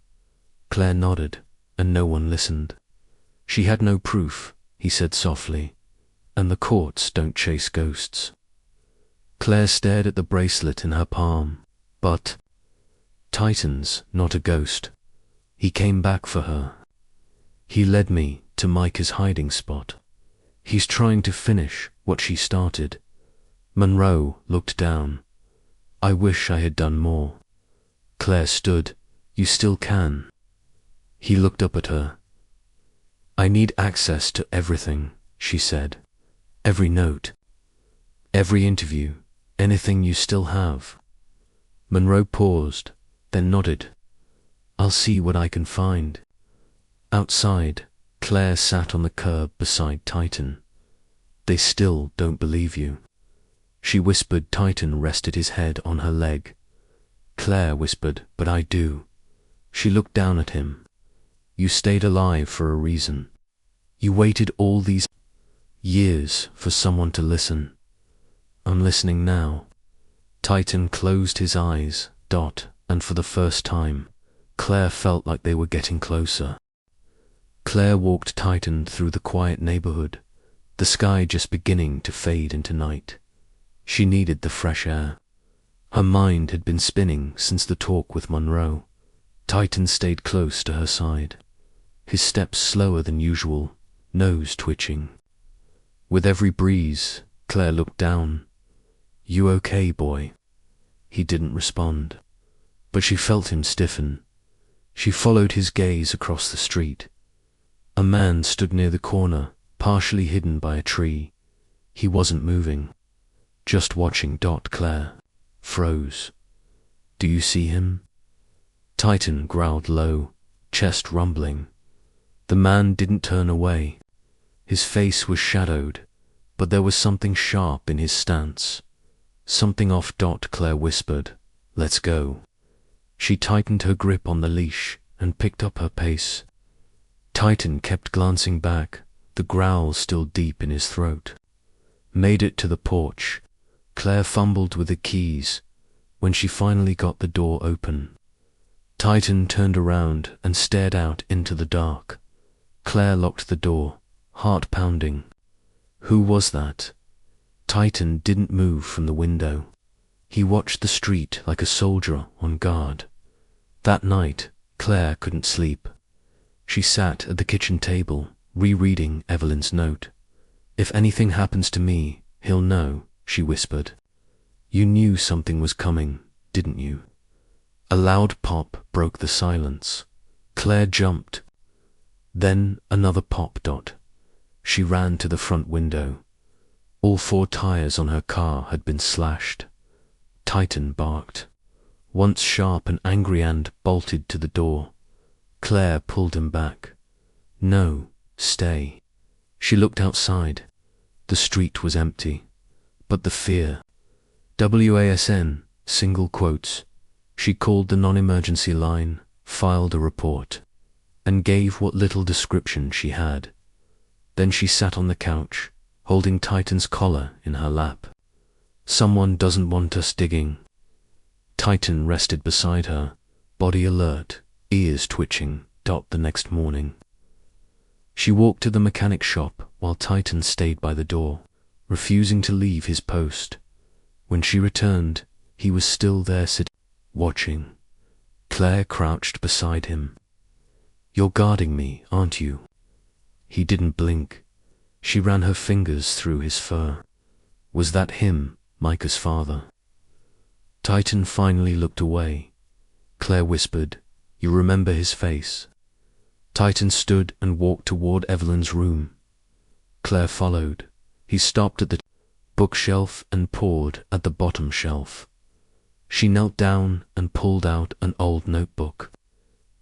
Claire nodded, and no one listened. She had no proof, he said softly, and the courts don't chase ghosts. Claire stared at the bracelet in her palm, but Titan's not a ghost. He came back for her. He led me to Micah's hiding spot. He's trying to finish what she started. Monroe looked down. I wish I had done more. Claire stood. You still can. He looked up at her. I need access to everything, she said. Every note. Every interview. Anything you still have. Monroe paused, then nodded. I'll see what I can find. Outside, Claire sat on the curb beside Titan. They still don't believe you. She whispered. Titan rested his head on her leg. Claire whispered, but I do. She looked down at him. You stayed alive for a reason. You waited all these years for someone to listen. I'm listening now. Titan closed his eyes, and for the first time, Claire felt like they were getting closer. Claire walked Titan through the quiet neighborhood, the sky just beginning to fade into night. She needed the fresh air. Her mind had been spinning since the talk with Monroe. Titan stayed close to her side, his steps slower than usual, nose twitching. With every breeze, Claire looked down. You okay, boy? He didn't respond, but she felt him stiffen. She followed his gaze across the street. A man stood near the corner, partially hidden by a tree. He wasn't moving, just watching. Claire froze. Do you see him? Titan growled low, chest rumbling. The man didn't turn away. His face was shadowed, but there was something sharp in his stance. Something off. Claire whispered, let's go. She tightened her grip on the leash and picked up her pace. Titan kept glancing back, the growl still deep in his throat. Made it to the porch. Claire fumbled with the keys. When she finally got the door open, Titan turned around and stared out into the dark. Claire locked the door, heart pounding. Who was that? Titan didn't move from the window. He watched the street like a soldier on guard. That night, Claire couldn't sleep. She sat at the kitchen table, rereading Evelyn's note. If anything happens to me, he'll know, she whispered. You knew something was coming, didn't you? A loud pop broke the silence. Claire jumped. Then another pop. She ran to the front window. All 4 tires on her car had been slashed. Titan barked, once sharp and angry, and bolted to the door. Claire pulled him back. No, stay. She looked outside. The street was empty. But the fear. WASN, single quotes. She called the non-emergency line, filed a report, and gave what little description she had. Then she sat on the couch, holding Titan's collar in her lap. "Someone doesn't want us digging." Titan rested beside her, body alert, ears twitching. The next morning, she walked to the mechanic shop while Titan stayed by the door, refusing to leave his post. When she returned, he was still there sitting, watching. Claire crouched beside him. "You're guarding me, aren't you?" He didn't blink. She ran her fingers through his fur. Was that him, Micah's father? Titan finally looked away. Claire whispered, "You remember his face?" Titan stood and walked toward Evelyn's room. Claire followed. He stopped at the bookshelf and paused at the bottom shelf. She knelt down and pulled out an old notebook.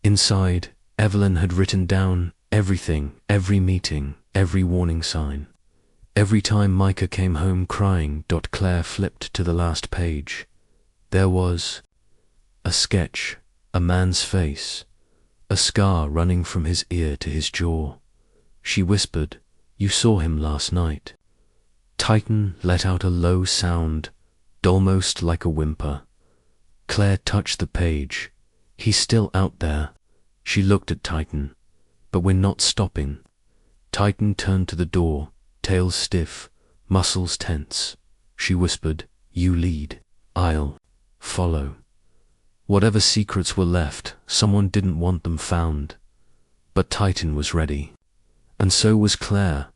Inside, Evelyn had written down everything, every meeting, every warning sign. Every time Micah came home crying. Claire flipped to the last page. There was a sketch, a man's face, a scar running from his ear to his jaw. She whispered, "You saw him last night." Titan let out a low sound, almost like a whimper. Claire touched the page. "He's still out there." She looked at Titan. "But we're not stopping." Titan turned to the door, tail stiff, muscles tense. She whispered, "You lead. I'll follow." Whatever secrets were left, someone didn't want them found. But Titan was ready. And so was Claire.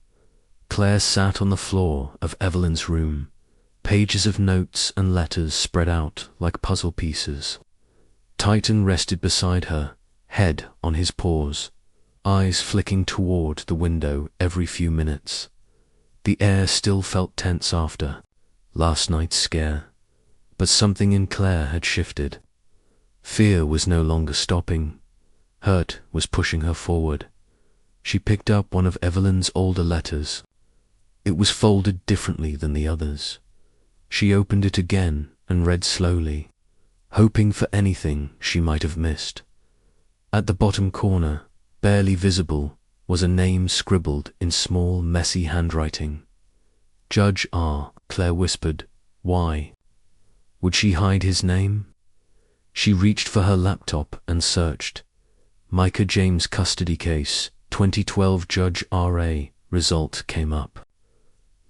Claire sat on the floor of Evelyn's room, pages of notes and letters spread out like puzzle pieces. Titan rested beside her, head on his paws, eyes flicking toward the window every few minutes. The air still felt tense after last night's scare, but something in Claire had shifted. Fear was no longer stopping. Hurt was pushing her forward. She picked up one of Evelyn's older letters. It was folded differently than the others. She opened it again and read slowly, hoping for anything she might have missed. At the bottom corner, barely visible, was a name scribbled in small, messy handwriting. "Judge R." Claire whispered. Why? Would she hide his name? She reached for her laptop and searched. Micah James custody case, 2012 Judge R.A. Result came up.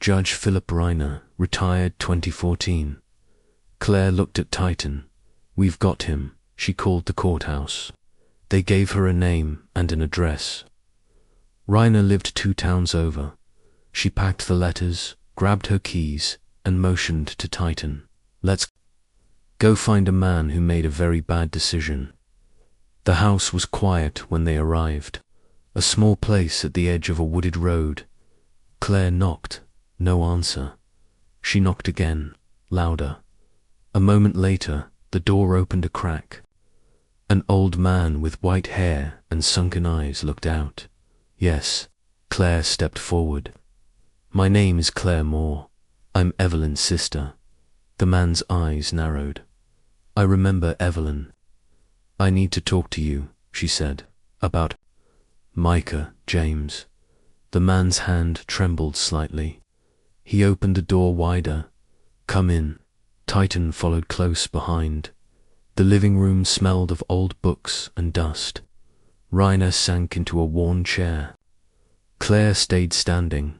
Judge Philip Reiner, retired 2014. Claire looked at Titan. "We've got him." She called the courthouse. They gave her a name and an address. Reiner lived 2 towns over. She packed the letters, grabbed her keys, and motioned to Titan. "Let's go find a man who made a very bad decision." The house was quiet when they arrived. A small place at the edge of a wooded road. Claire knocked. No answer. She knocked again, louder. A moment later, the door opened a crack. An old man with white hair and sunken eyes looked out. "Yes." Claire stepped forward. "My name is Claire Moore. I'm Evelyn's sister." The man's eyes narrowed. "I remember Evelyn." "I need to talk to you," she said. "About Micah James." The man's hand trembled slightly. He opened the door wider. "Come in." Titan followed close behind. The living room smelled of old books and dust. Reiner sank into a worn chair. Claire stayed standing.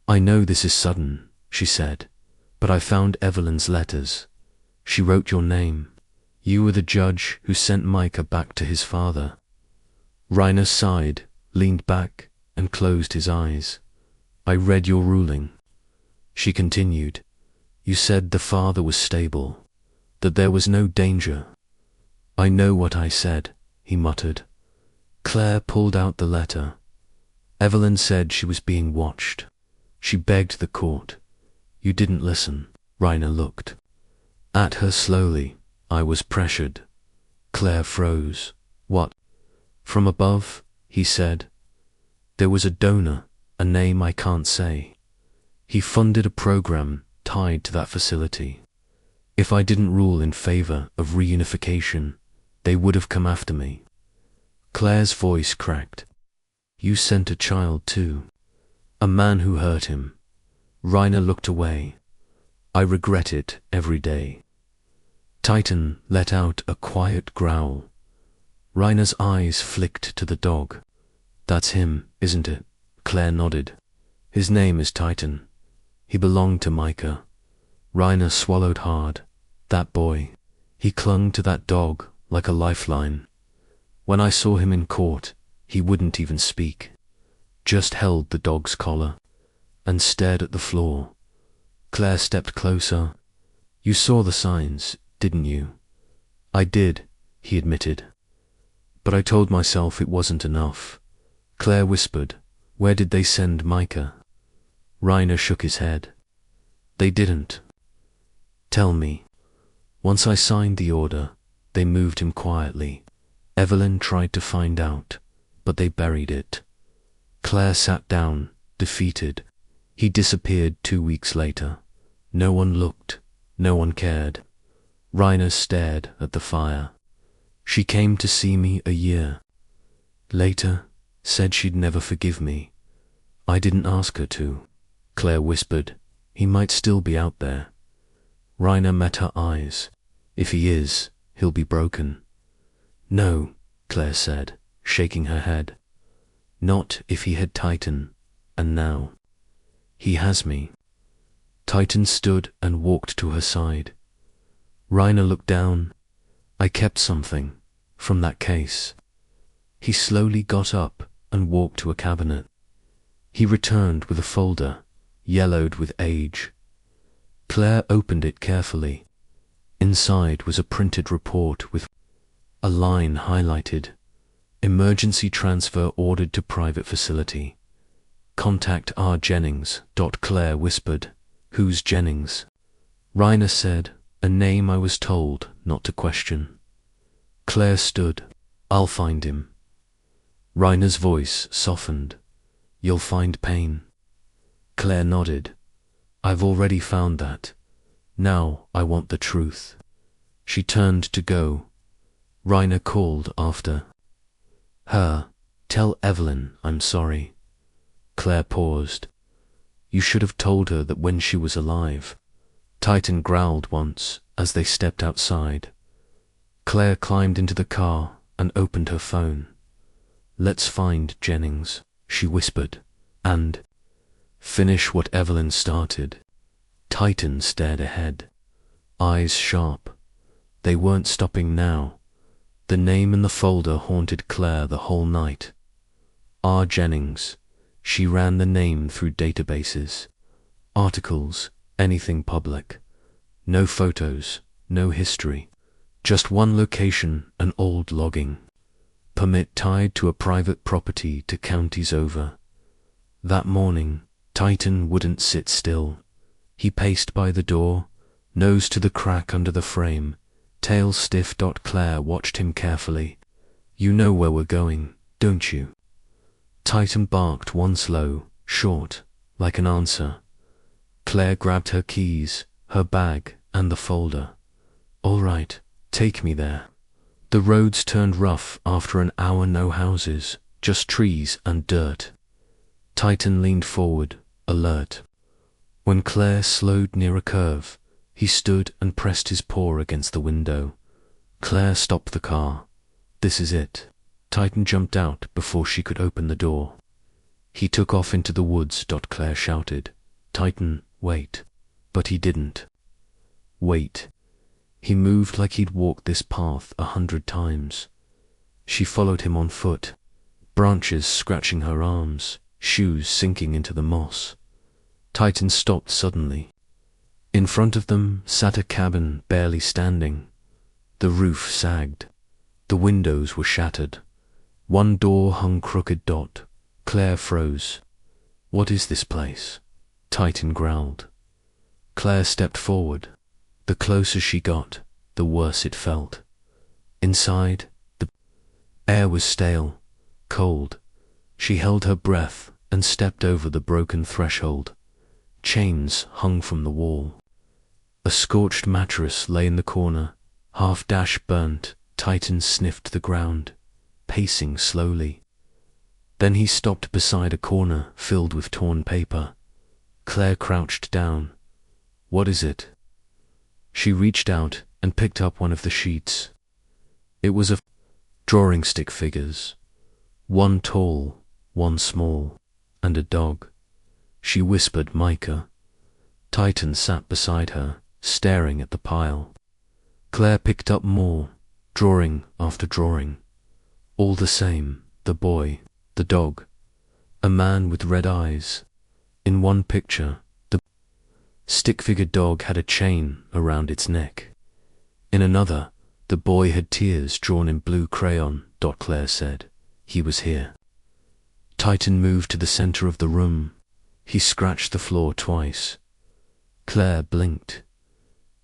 "I know this is sudden," she said, "but I found Evelyn's letters. She wrote your name. You were the judge who sent Micah back to his father." Reiner sighed, leaned back, and closed his eyes. "I read your ruling." She continued. "You said the father was stable, that there was no danger." "I know what I said," he muttered. Claire pulled out the letter. Evelyn said she was being watched. She begged the court. "You didn't listen." Reiner looked at her slowly. "I was pressured." Claire froze. "What?" "From above," he said. "There was a donor, a name I can't say. He funded a program tied to that facility. If I didn't rule in favor of reunification, they would have come after me. Claire's voice cracked. You sent a child too. A man who hurt him. Rainer looked away. I regret it every day. Titan let out a quiet growl. Rainer's eyes flicked to the dog. That's him, isn't it? Claire nodded. His name is Titan. He belonged to Micah. Rainer swallowed hard. That boy. He clung to that dog like a lifeline. When I saw him in court, he wouldn't even speak. Just held the dog's collar and stared at the floor. Claire stepped closer. You saw the signs, didn't you? I did, he admitted. But I told myself it wasn't enough. Claire whispered, where did they send Micah? Rainer shook his head. They didn't. Tell me. Once I signed the order, they moved him quietly. Evelyn tried to find out, but they buried it. Claire sat down, defeated. He disappeared 2 weeks later. No one looked, no one cared. Rainer stared at the fire. She came to see me a year later, said she'd never forgive me. I didn't ask her to. Claire whispered, he might still be out there. Rainer met her eyes. If he is, he'll be broken. No, Claire said, shaking her head. Not if he had Titan, and now. He has me. Titan stood and walked to her side. Rainer looked down. I kept something from that case. He slowly got up and walked to a cabinet. He returned with a folder, yellowed with age. Claire opened it carefully. Inside was a printed report with a line highlighted. Emergency transfer ordered to private facility. Contact R. Jennings. Claire whispered. Who's Jennings? Rainer said, a name I was told not to question. Claire stood. I'll find him. Rainer's voice softened. You'll find pain. Claire nodded. I've already found that. Now I want the truth. She turned to go. Rainer called after her. Tell Evelyn I'm sorry. Claire paused. You should have told her that when she was alive. Titan growled once as they stepped outside. Claire climbed into the car and opened her phone. Let's find Jennings, she whispered, and finish what Evelyn started. Titan stared ahead, eyes sharp. They weren't stopping now. The name in the folder haunted Claire the whole night. R. Jennings. She ran the name through databases. Articles, anything public. No photos, no history. Just one location, an old logging. Permit tied to a private property to counties over. That morning, Titan wouldn't sit still. He paced by the door, nose to the crack under the frame, tail stiff. Claire watched him carefully. You know where we're going, don't you? Titan barked once low, short, like an answer. Claire grabbed her keys, her bag, and the folder. All right, take me there. The roads turned rough after an hour. No houses, just trees and dirt. Titan leaned forward, alert. When Claire slowed near a curve, he stood and pressed his paw against the window. Claire stopped the car. This is it. Titan jumped out before she could open the door. He took off into the woods. Claire shouted. Titan, wait. But he didn't. Wait. He moved like he'd walked this path 100 times. She followed him on foot, branches scratching her arms, shoes sinking into the moss. Titan stopped suddenly. In front of them sat a cabin barely standing. The roof sagged. The windows were shattered. One door hung crooked. Claire froze. What is this place? Titan growled. Claire stepped forward. The closer she got, the worse it felt. Inside, the air was stale, cold. She held her breath and stepped over the broken threshold. Chains hung from the wall. A scorched mattress lay in the corner, half burnt. Titan sniffed the ground, pacing slowly. Then he stopped beside a corner filled with torn paper. Claire crouched down. "What is it?" She reached out and picked up one of the sheets. It was of drawing stick figures, one tall, one small, and a dog. She whispered, "Micah." Titan sat beside her, staring at the pile. Claire picked up more, drawing after drawing. All the same, the boy, the dog, a man with red eyes. In one picture, the stick-figure dog had a chain around its neck. In another, the boy had tears drawn in blue crayon. Claire said, "He was here." Titan moved to the center of the room. He scratched the floor twice. Claire blinked.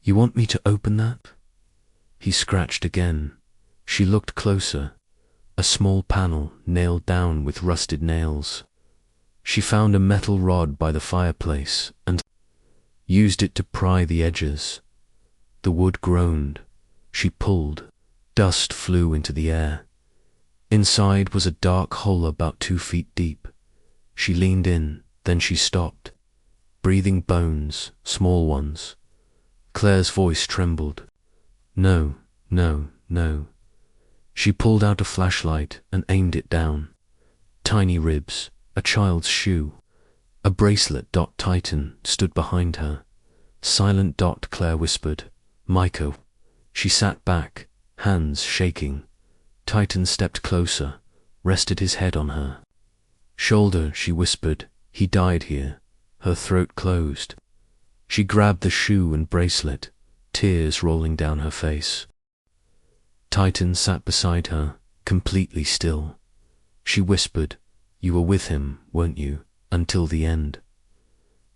"You want me to open that?" He scratched again. She looked closer. A small panel nailed down with rusted nails. She found a metal rod by the fireplace and used it to pry the edges. The wood groaned. She pulled. Dust flew into the air. Inside was a dark hole about 2 feet deep. She leaned in, then she stopped. Breathing bones, small ones. Claire's voice trembled. "No, no, no." She pulled out a flashlight and aimed it down. Tiny ribs, a child's shoe, a bracelet. Titan stood behind her. "Silent." Claire whispered, "Micah." She sat back, hands shaking. Titan stepped closer, rested his head on her shoulder. She whispered, "He died here." Her throat closed. She grabbed the shoe and bracelet, tears rolling down her face. Titan sat beside her, completely still. She whispered, "You were with him, weren't you, until the end?"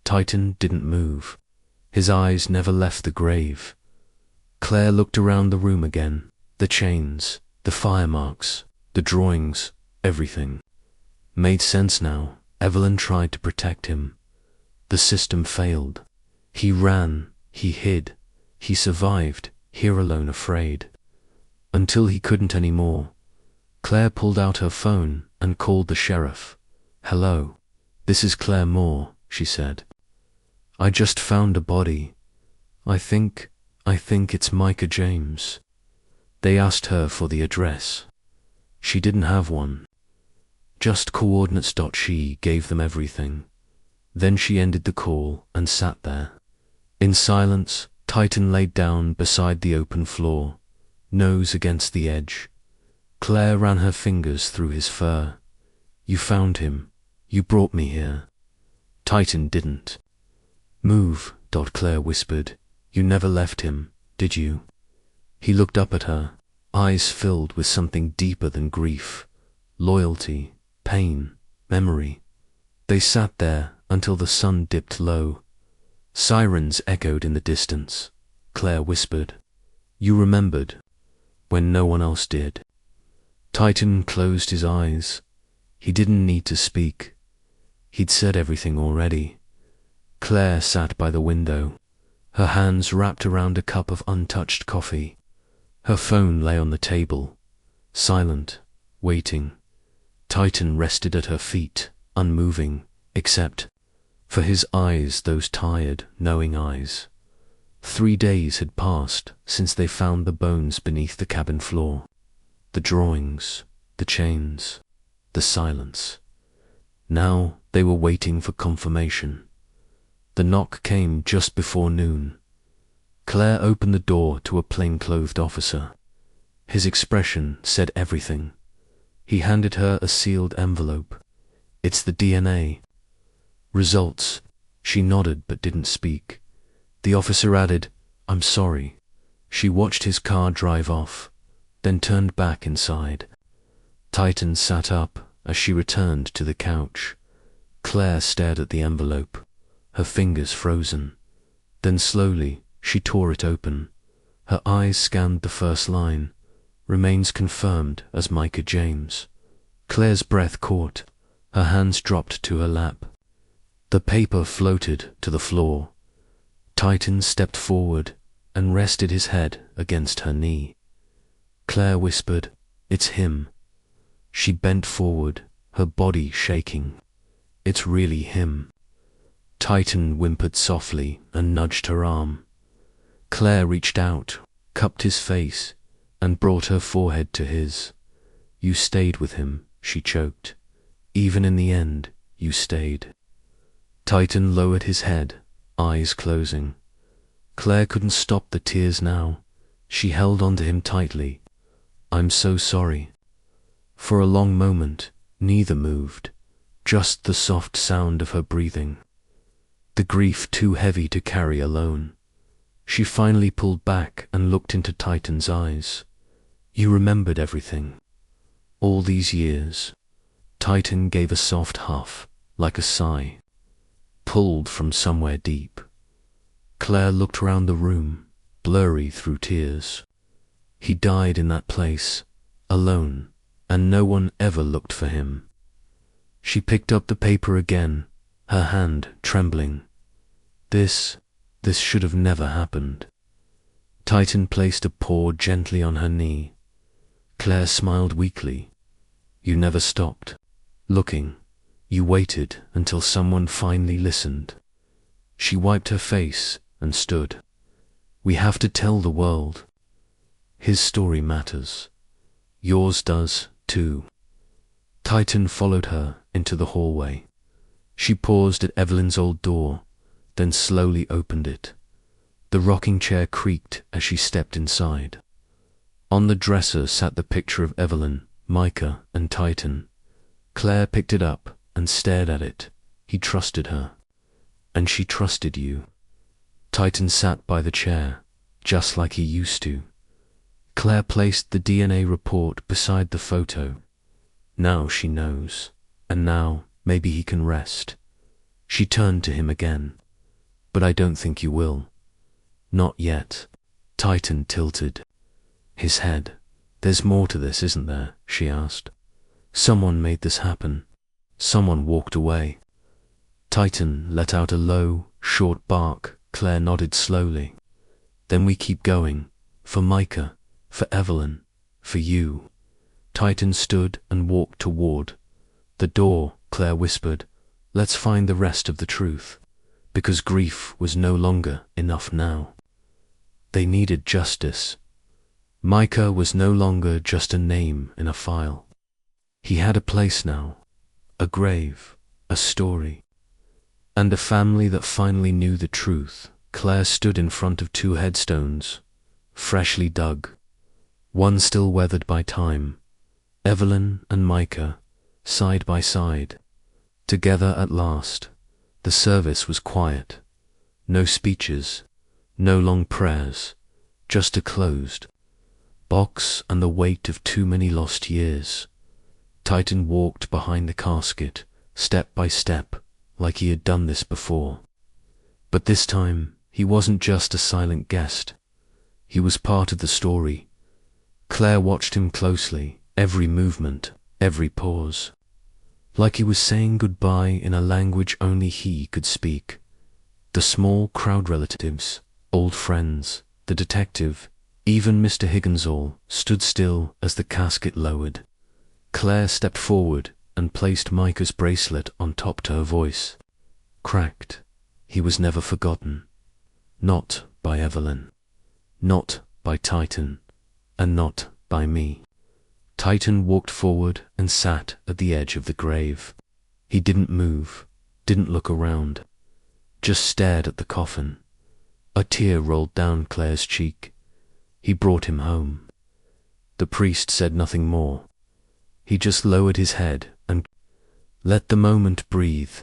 Titan didn't move. His eyes never left the grave. Claire looked around the room again. The chains, the fire marks, the drawings, everything made sense now. Evelyn tried to protect him. The system failed. He ran, he hid, he survived, here alone, afraid. Until he couldn't anymore. Claire pulled out her phone and called the sheriff. "Hello, this is Claire Moore," she said. "I just found a body. I think it's Micah James." They asked her for the address. She didn't have one. Just coordinates. She gave them everything. Then she ended the call and sat there. In silence, Titan laid down beside the open floor, nose against the edge. Claire ran her fingers through his fur. "You found him. You brought me here." Titan didn't move. Claire whispered, "You never left him, did you?" He looked up at her, eyes filled with something deeper than grief, loyalty, pain, memory. They sat there until the sun dipped low. Sirens echoed in the distance. Claire whispered, "You remembered, when no one else did." Titan closed his eyes. He didn't need to speak. He'd said everything already. Claire sat by the window, her hands wrapped around a cup of untouched coffee. Her phone lay on the table, silent, waiting. Titan rested at her feet, unmoving, except for his eyes, those tired, knowing eyes. 3 days had passed since they found the bones beneath the cabin floor. The drawings, the chains, the silence. Now they were waiting for confirmation. The knock came just before noon. Claire opened the door to a plain-clothed officer. His expression said everything. He handed her a sealed envelope. "It's the DNA results." She nodded but didn't speak. The officer added, "I'm sorry." She watched his car drive off, then turned back inside. Titan sat up as she returned to the couch. Claire stared at the envelope, her fingers frozen. Then slowly she tore it open. Her eyes scanned the first line. "Remains confirmed as Micah James." Claire's breath caught. Her hands dropped to her lap. The paper floated to the floor. Titan stepped forward and rested his head against her knee. Claire whispered, "It's him." She bent forward, her body shaking. "It's really him." Titan whimpered softly and nudged her arm. Claire reached out, cupped his face, and brought her forehead to his. "You stayed with him," she choked. "Even in the end, you stayed." Titan lowered his head, eyes closing. Claire couldn't stop the tears now. She held onto him tightly. "I'm so sorry." For a long moment, neither moved, just the soft sound of her breathing. The grief too heavy to carry alone. She finally pulled back and looked into Titan's eyes. "You remembered everything. All these years." Titan gave a soft huff, like a sigh, pulled from somewhere deep. Claire looked round the room, blurry through tears. He died in that place, alone, and no one ever looked for him. She picked up the paper again, her hand trembling. This should have never happened. Titan placed a paw gently on her knee. Claire smiled weakly. "You never stopped looking. You waited until someone finally listened." She wiped her face and stood. "We have to tell the world. His story matters. Yours does, too." Titan followed her into the hallway. She paused at Evelyn's old door, then slowly opened it. The rocking chair creaked as she stepped inside. On the dresser sat the picture of Evelyn, Micah, and Titan. Claire picked it up and stared at it. He trusted her. "And she trusted you." Titan sat by the chair, just like he used to. Claire placed the DNA report beside the photo. "Now she knows, and now maybe he can rest." She turned to him again. "But I don't think you will." "Not yet." Titan tilted his head. "There's more to this, isn't there?" she asked. "Someone made this happen. Someone walked away." Titan let out a low, short bark. Claire nodded slowly. "Then we keep going. For Micah, for Evelyn, for you." Titan stood and walked toward the door. Claire whispered, "Let's find the rest of the truth." Because grief was no longer enough now. They needed justice. Micah was no longer just a name in a file. He had a place now, a grave, a story, and a family that finally knew the truth. Claire stood in front of two headstones, freshly dug, one still weathered by time. Evelyn and Micah, side by side, together at last. The service was quiet. No speeches, no long prayers, just a closed box and the weight of too many lost years. Titan walked behind the casket, step by step, like he had done this before. But this time, he wasn't just a silent guest. He was part of the story. Claire watched him closely, every movement, every pause, like he was saying goodbye in a language only he could speak. The small crowd, relatives, old friends, the detective, even Mr. Higginsall, stood still as the casket lowered. Claire stepped forward and placed Micah's bracelet on top to her voice. Cracked. He was never forgotten. Not by Evelyn. Not by Titan. And not by me. Titan walked forward and sat at the edge of the grave. He didn't move, didn't look around, just stared at the coffin. A tear rolled down Claire's cheek. He brought him home. The priest said nothing more. He just lowered his head and let the moment breathe.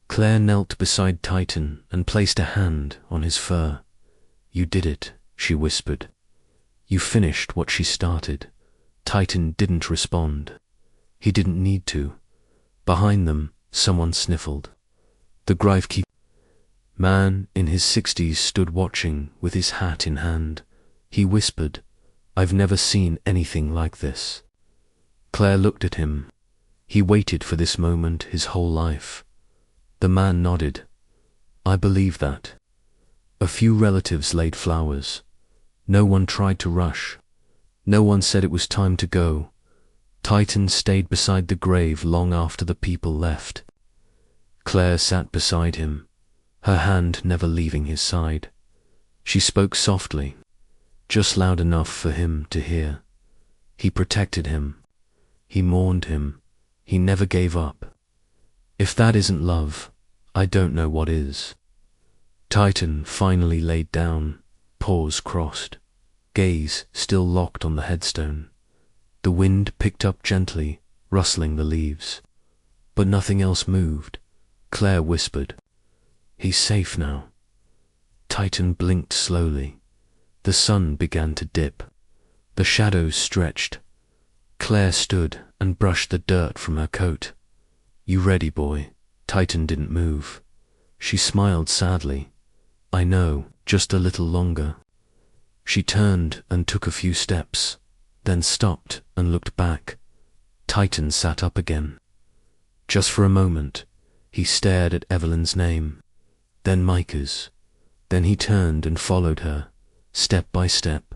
Claire knelt beside Titan and placed a hand on his fur. "You did it," she whispered. "You finished what she started." Titan didn't respond. He didn't need to. Behind them, someone sniffled. The gravekeeper man in his 60s stood watching with his hat in hand. He whispered, "I've never seen anything like this." Claire looked at him. He waited for this moment his whole life. The man nodded. "I believe that." A few relatives laid flowers. No one tried to rush. No one said it was time to go. Titan stayed beside the grave long after the people left. Claire sat beside him, her hand never leaving his side. She spoke softly, just loud enough for him to hear. He protected him. He mourned him. He never gave up. If that isn't love, I don't know what is. Titan finally laid down, paws crossed, gaze still locked on the headstone. The wind picked up gently, rustling the leaves. But nothing else moved. Claire whispered, "He's safe now." Titan blinked slowly. The sun began to dip. The shadows stretched. Claire stood and brushed the dirt from her coat. "You ready, boy?" Titan didn't move. She smiled sadly. "I know, just a little longer." She turned and took a few steps, then stopped and looked back. Titan sat up again. Just for a moment, he stared at Evelyn's name, then Micah's. Then he turned and followed her, step by step,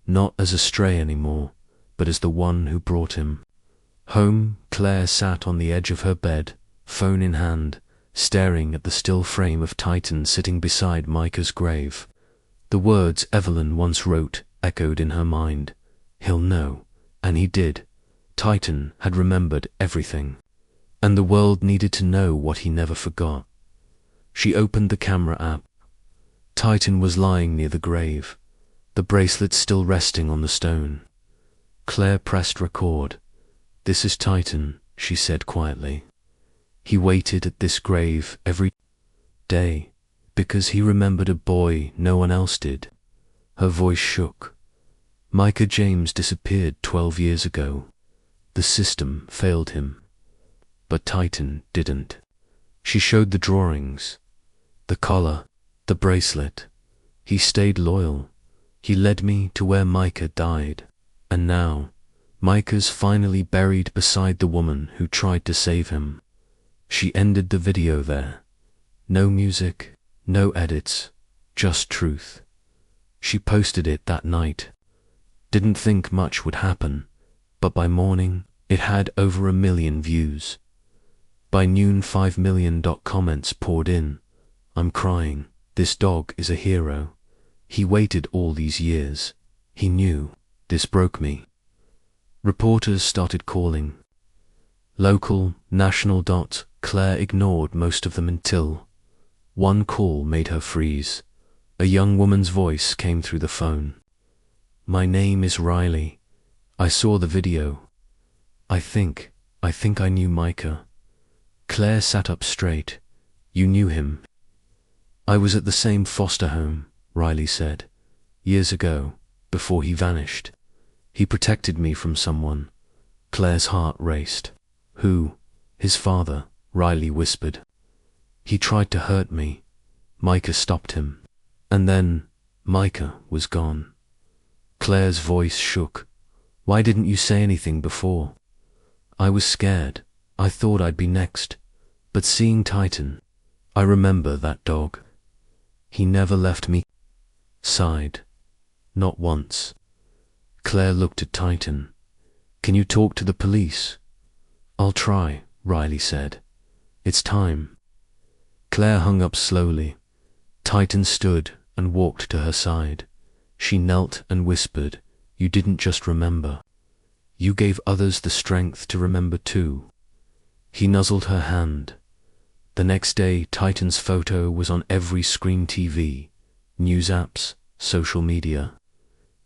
not as a stray anymore, but as the one who brought him. Home, Claire sat on the edge of her bed, phone in hand, staring at the still frame of Titan sitting beside Micah's grave. The words Evelyn once wrote echoed in her mind. He'll know, and he did. Titan had remembered everything, and the world needed to know what he never forgot. She opened the camera app. Titan was lying near the grave, the bracelet still resting on the stone. Claire pressed record. "This is Titan," she said quietly. "He waited at this grave every day because he remembered a boy no one else did." Her voice shook. "Micah James disappeared 12 years ago. The system failed him. But Titan didn't." She showed the drawings, the collar, the bracelet. "He stayed loyal. He led me to where Micah died. And now, Micah's finally buried beside the woman who tried to save him." She ended the video there. No music, no edits, just truth. She posted it that night. Didn't think much would happen, but by morning, it had over 1 million views. By noon, 5 million comments poured in. "I'm crying. This dog is a hero. He waited all these years. He knew. This broke me." Reporters started calling. Local, national. Claire ignored most of them until one call made her freeze. A young woman's voice came through the phone. "My name is Riley. I saw the video. I think I knew Micah." Claire sat up straight. "You knew him?" "I was at the same foster home," Riley said. "Years ago, before he vanished. He protected me from someone." Claire's heart raced. "Who?" "His father," Riley whispered. "He tried to hurt me. Micah stopped him. And then Micah was gone." Claire's voice shook. "Why didn't you say anything before?" "I was scared. I thought I'd be next. But seeing Titan, I remember that dog. He never left me." Sighed. "Not once." Claire looked at Titan. "Can you talk to the police?" "I'll try," Riley said. "It's time." Claire hung up slowly. Titan stood and walked to her side. She knelt and whispered, "You didn't just remember. You gave others the strength to remember too." He nuzzled her hand. The next day, Titan's photo was on every screen TV, news apps, social media.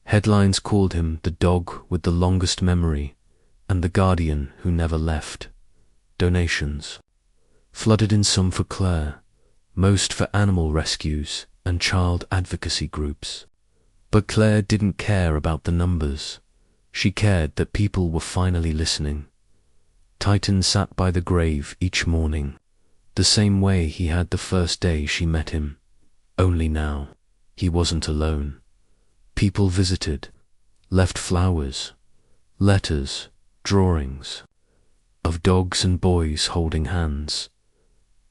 Headlines called him the dog with the longest memory and the guardian who never left. Donations flooded in, some for Claire, most for animal rescues and child advocacy groups. But Claire didn't care about the numbers. She cared that people were finally listening. Titan sat by the grave each morning, the same way he had the first day she met him. Only now, he wasn't alone. People visited, left flowers, letters, drawings, of dogs and boys holding hands.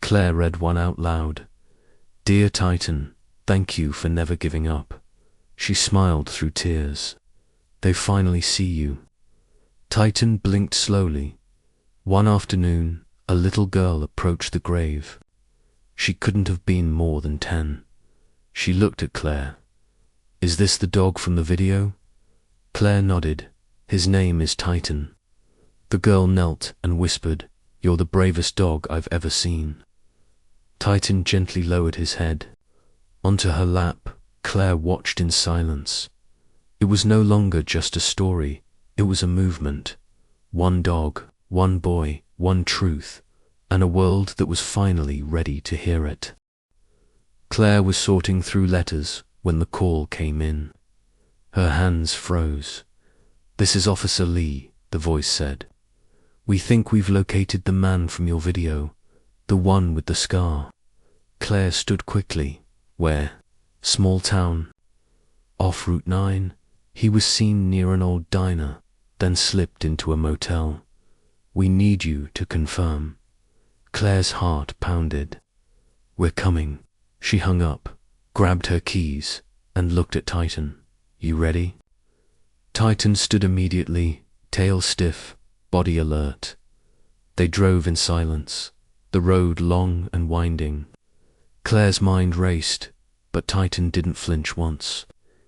Claire read one out loud. "Dear Titan, Thank you for never giving up. She smiled through tears. They finally see you. Titan blinked slowly. One afternoon, a little girl approached the grave. She couldn't have been more than 10. She looked at Claire. Is this the dog from the video? Claire nodded. His name is Titan. The girl knelt and whispered, You're the bravest dog I've ever seen. Titan gently lowered his head. Onto her lap, Claire watched in silence. It was no longer just a story, it was a movement. One dog, one boy, one truth, and a world that was finally ready to hear it. Claire was sorting through letters when the call came in. Her hands froze. This is Officer Lee, the voice said. We think we've located the man from your video, the one with the scar. Claire stood quickly. Where? Small town. Off Route 9, he was seen near an old diner, then slipped into a motel. We need you to confirm. Claire's heart pounded. We're coming. She hung up, grabbed her keys, and looked at Titan. You ready? Titan stood immediately, tail stiff, body alert. They drove in silence, the road long and winding. Claire's mind raced, but Titan didn't flinch once.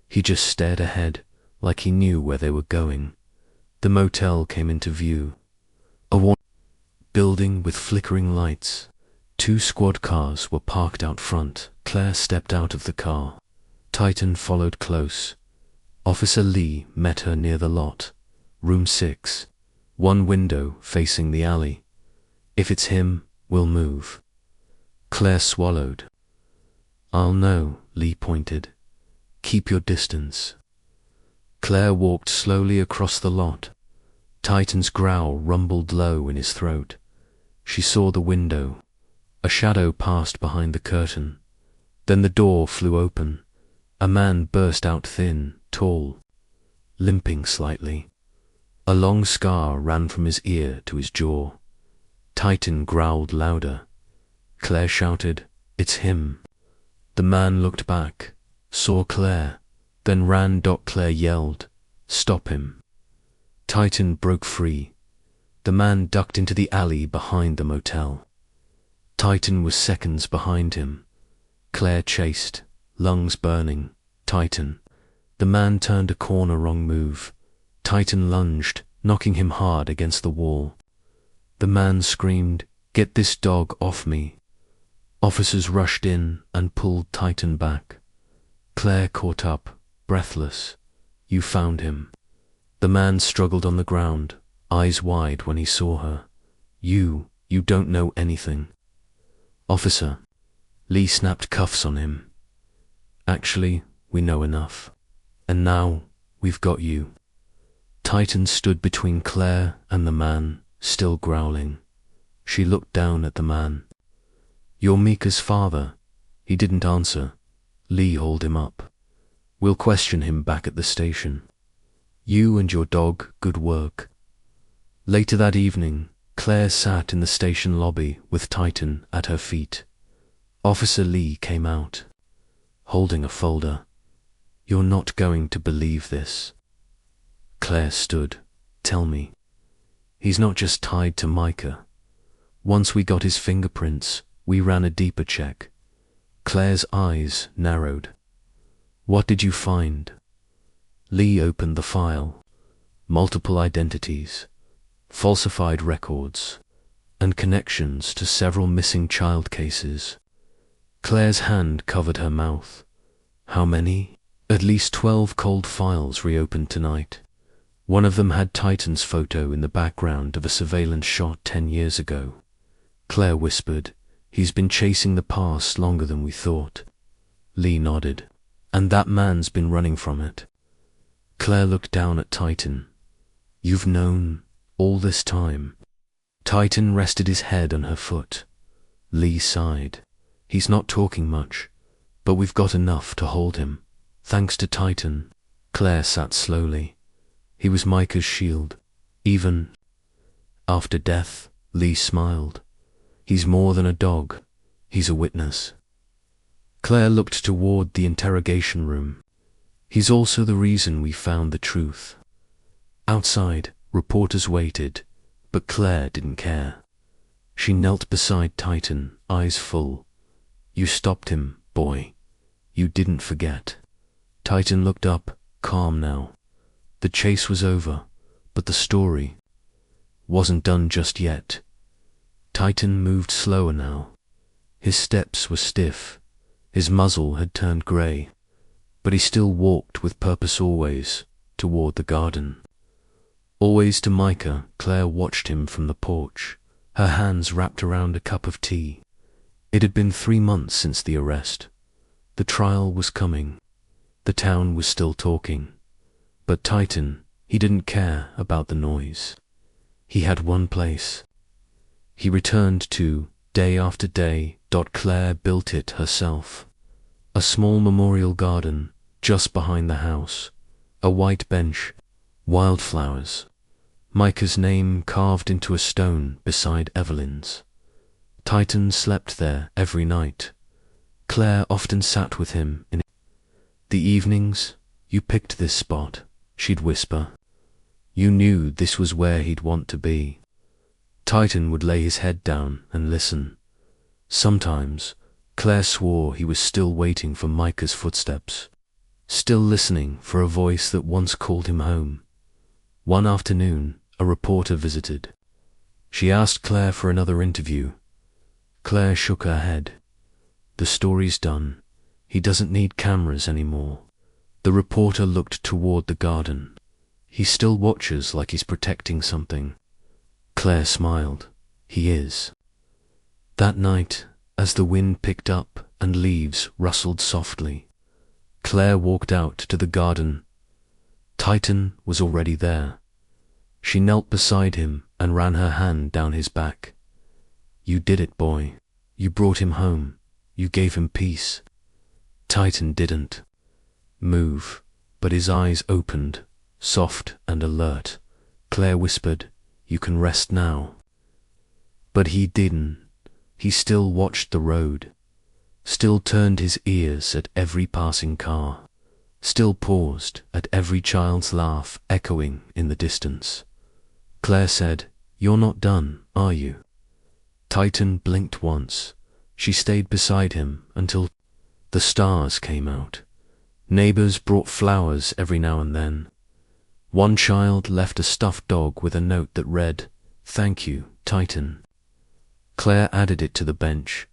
He just stared ahead, like he knew where they were going. The motel came into view. A building with flickering lights. 2 squad cars were parked out front. Claire stepped out of the car. Titan followed close. Officer Lee met her near the lot. Room 6. One window facing the alley. If it's him, we'll move. Claire swallowed. I'll know, Lee pointed. Keep your distance. Claire walked slowly across the lot. Titan's growl rumbled low in his throat. She saw the window. A shadow passed behind the curtain. Then the door flew open. A man burst out thin, tall, limping slightly. A long scar ran from his ear to his jaw. Titan growled louder. Claire shouted, It's him. The man looked back, saw Claire, then ran. Claire yelled, Stop him. Titan broke free. The man ducked into the alley behind the motel. Titan was seconds behind him. Claire chased, lungs burning. Titan. The man turned a corner, wrong move. Titan lunged, knocking him hard against the wall. The man screamed, Get this dog off me. Officers rushed in and pulled Titan back. Claire caught up, breathless. You found him. The man struggled on the ground, eyes wide when he saw her. You don't know anything. Officer. Lee snapped cuffs on him. Actually, we know enough. And now, we've got you. Titan stood between Claire and the man, still growling. She looked down at the man. You're Mika's father. He didn't answer. Lee hauled him up. We'll question him back at the station. You and your dog, good work. Later that evening, Claire sat in the station lobby with Titan at her feet. Officer Lee came out, holding a folder. You're not going to believe this. Claire stood. Tell me. He's not just tied to Micah. Once we got his fingerprints, we ran a deeper check. Claire's eyes narrowed. What did you find? Lee opened the file. Multiple identities, falsified records, and connections to several missing child cases. Claire's hand covered her mouth. How many? At least 12 cold files reopened tonight. One of them had Titan's photo in the background of a surveillance shot 10 years ago. Claire whispered, He's been chasing the past longer than we thought. Lee nodded. And that man's been running from it. Claire looked down at Titan. You've known all this time. Titan rested his head on her foot. Lee sighed. He's not talking much, but we've got enough to hold him. Thanks to Titan. Claire sat slowly. He was Micah's shield. Even after death, Lee smiled. He's more than a dog. He's a witness. Claire looked toward the interrogation room. He's also the reason we found the truth. Outside, reporters waited, but Claire didn't care. She knelt beside Titan, eyes full. You stopped him, boy. You didn't forget. Titan looked up, calm now. The chase was over, but the story wasn't done just yet. Titan moved slower now. His steps were stiff. His muzzle had turned grey, but he still walked with purpose always, toward the garden. Always to Micah, Claire watched him from the porch, her hands wrapped around a cup of tea. It had been 3 months since the arrest. The trial was coming. The town was still talking. But Titan, he didn't care about the noise. He had one place. He returned to, day after day. Claire built it herself. A small memorial garden just behind the house, a white bench, wildflowers, Micah's name carved into a stone beside Evelyn's. Titan slept there every night. Claire often sat with him in the evenings. You picked this spot, she'd whisper. You knew this was where he'd want to be. Titan would lay his head down and listen. Sometimes, Claire swore he was still waiting for Micah's footsteps, still listening for a voice that once called him home. One afternoon, a reporter visited. She asked Claire for another interview. Claire shook her head. The story's done. He doesn't need cameras anymore. The reporter looked toward the garden. He still watches like he's protecting something. Claire smiled. He is. That night, as the wind picked up and leaves rustled softly, Claire walked out to the garden. Titan was already there. She knelt beside him and ran her hand down his back. You did it, boy. You brought him home. You gave him peace. Titan didn't move, but his eyes opened, soft and alert. Claire whispered, You can rest now. But he didn't. He still watched the road, still turned his ears at every passing car, still paused at every child's laugh echoing in the distance. Claire said, You're not done, are you? Titan blinked once. She stayed beside him until the stars came out. Neighbors brought flowers every now and then. One child left a stuffed dog with a note that read, Thank you, Titan. Claire added it to the bench.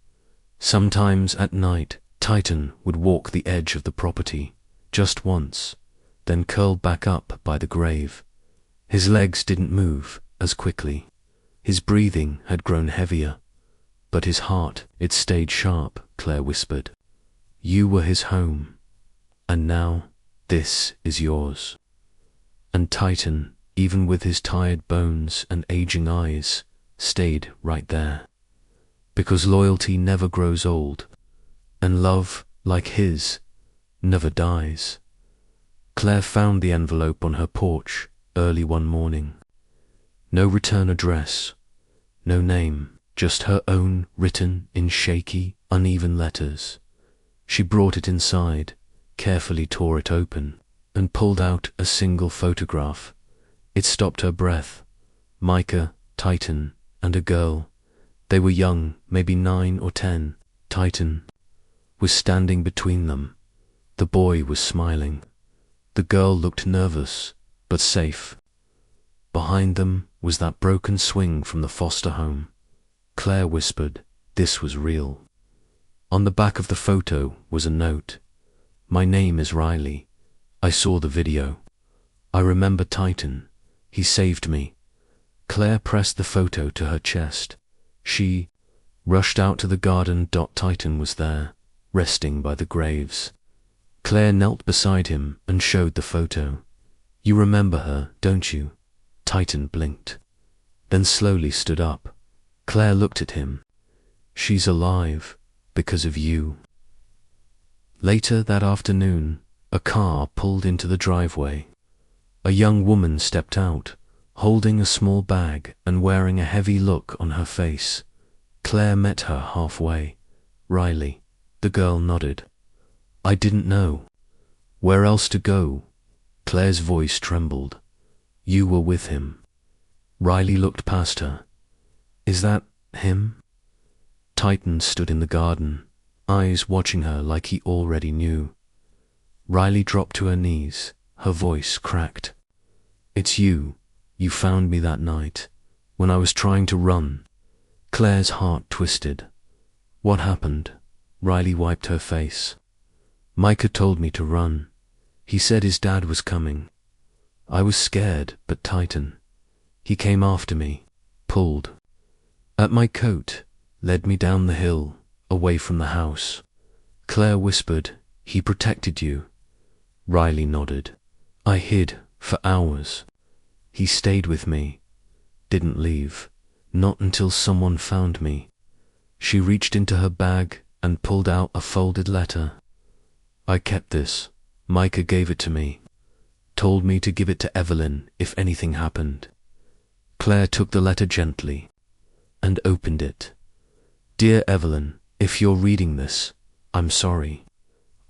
Sometimes at night, Titan would walk the edge of the property, just once, then curl back up by the grave. His legs didn't move as quickly. His breathing had grown heavier. But his heart, it stayed sharp, Claire whispered. You were his home. And now, this is yours. And Titan, even with his tired bones and aging eyes, stayed right there. Because loyalty never grows old, and love, like his, never dies. Claire found the envelope on her porch early one morning. No return address, no name, just her own written in shaky, uneven letters. She brought it inside, carefully tore it open, and pulled out a single photograph. It stopped her breath. Micah, Titan, and a girl. They were young, maybe 9 or 10. Titan was standing between them. The boy was smiling. The girl looked nervous, but safe. Behind them was that broken swing from the foster home. Claire whispered, this was real. On the back of the photo was a note. My name is Riley. I saw the video. I remember Titan. He saved me. Claire pressed the photo to her chest. She rushed out to the garden. Titan was there, resting by the graves. Claire knelt beside him and showed the photo. You remember her, don't you? Titan blinked, then slowly stood up. Claire looked at him. She's alive because of you. Later that afternoon, a car pulled into the driveway. A young woman stepped out, holding a small bag and wearing a heavy look on her face. Claire met her halfway. Riley, The girl nodded. I didn't know. Where else to go? Claire's voice trembled. You were with him. Riley looked past her. Is that him? Titan stood in the garden, eyes watching her like he already knew. Riley dropped to her knees, her voice cracked. It's you. You found me that night, when I was trying to run. Claire's heart twisted. What happened? Riley wiped her face. Micah told me to run. He said his dad was coming. I was scared, but Titan. He came after me, pulled at my coat, led me down the hill, away from the house. Claire whispered, he protected you. Riley nodded. I hid for hours. He stayed with me, didn't leave, not until someone found me. She reached into her bag and pulled out a folded letter. I kept this. Micah gave it to me. Told me to give it to Evelyn if anything happened. Claire took the letter gently and opened it. Dear Evelyn, if you're reading this, I'm sorry.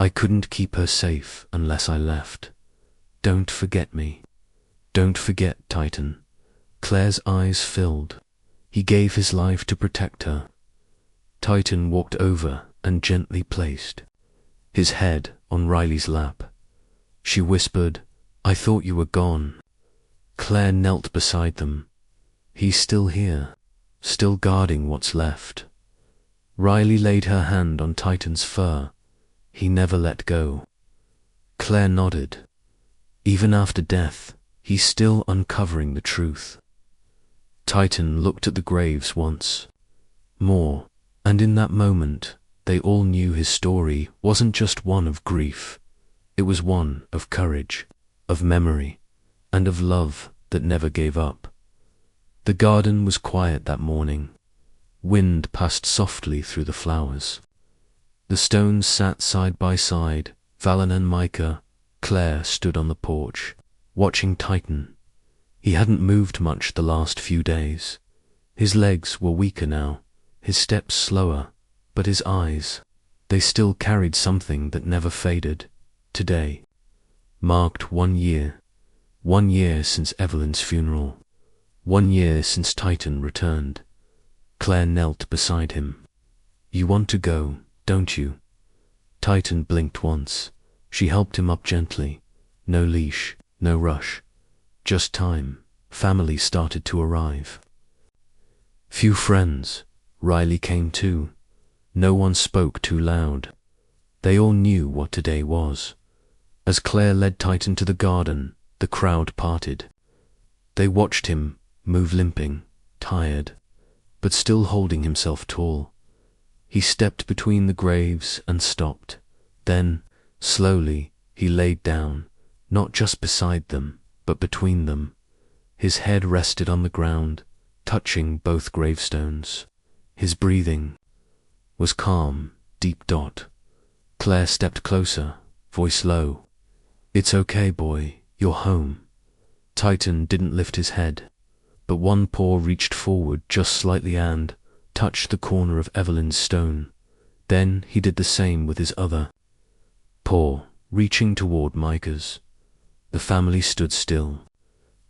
I couldn't keep her safe unless I left. Don't forget me. Don't forget Titan. Claire's eyes filled. He gave his life to protect her. Titan walked over and gently placed his head on Riley's lap. She whispered, I thought you were gone. Claire knelt beside them. He's still here, still guarding what's left. Riley laid her hand on Titan's fur. He never let go. Claire nodded. Even after death, he's still uncovering the truth. Titan looked at the graves once more, and in that moment, they all knew his story wasn't just one of grief. It was one of courage, of memory, and of love that never gave up. The garden was quiet that morning. Wind passed softly through the flowers. The stones sat side by side, Valen and Micah. Claire stood on the porch, watching Titan. He hadn't moved much the last few days. His legs were weaker now, his steps slower, but his eyes, they still carried something that never faded. Today marked 1 year. 1 year since Evelyn's funeral. 1 year since Titan returned. Claire knelt beside him. You want to go, don't you? Titan blinked once. She helped him up gently. No leash, no rush. Just time. Family started to arrive. Few friends. Riley came too. No one spoke too loud. They all knew what today was. As Claire led Titan to the garden, the crowd parted. They watched him move, limping, tired, but still holding himself tall. He stepped between the graves and stopped. Then, slowly, he laid down, not just beside them, but between them. His head rested on the ground, touching both gravestones. His breathing was calm, deep. Claire stepped closer, voice low. It's okay, boy, you're home. Titan didn't lift his head, but one paw reached forward just slightly and touched the corner of Evelyn's stone. Then he did the same with his other paw, reaching toward Micah's. The family stood still,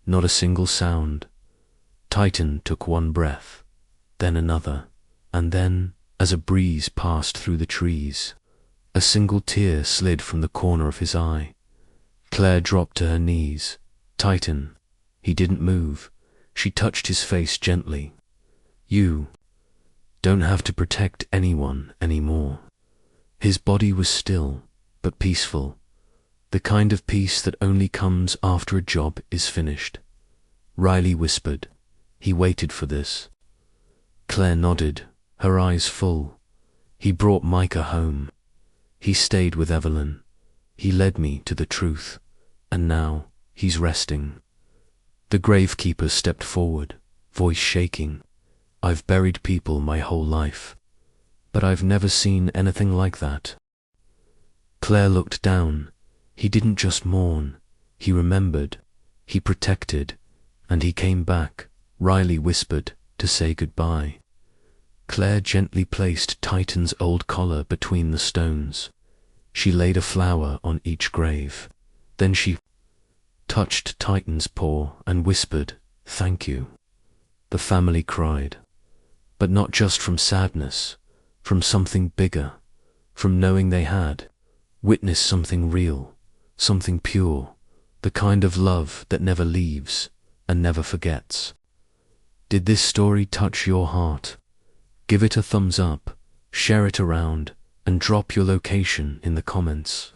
not a single sound. Titan took one breath, then another, and then, as a breeze passed through the trees, a single tear slid from the corner of his eye. Claire dropped to her knees. Titan, he didn't move. She touched his face gently. You don't have to protect anyone anymore. His body was still, but peaceful. The kind of peace that only comes after a job is finished. Riley whispered. He waited for this. Claire nodded, her eyes full. He brought Micah home. He stayed with Evelyn. He led me to the truth, and now he's resting. The gravekeeper stepped forward, voice shaking. I've buried people my whole life, but I've never seen anything like that. Claire looked down. He didn't just mourn. He remembered. He protected. And he came back, Riley whispered, to say goodbye. Claire gently placed Titan's old collar between the stones. She laid a flower on each grave. Then she touched Titan's paw and whispered, "Thank you." The family cried, but not just from sadness, from something bigger, from knowing they had witnessed something real, something pure, the kind of love that never leaves and never forgets. Did this story touch your heart? Give it a thumbs up, share it around, and drop your location in the comments.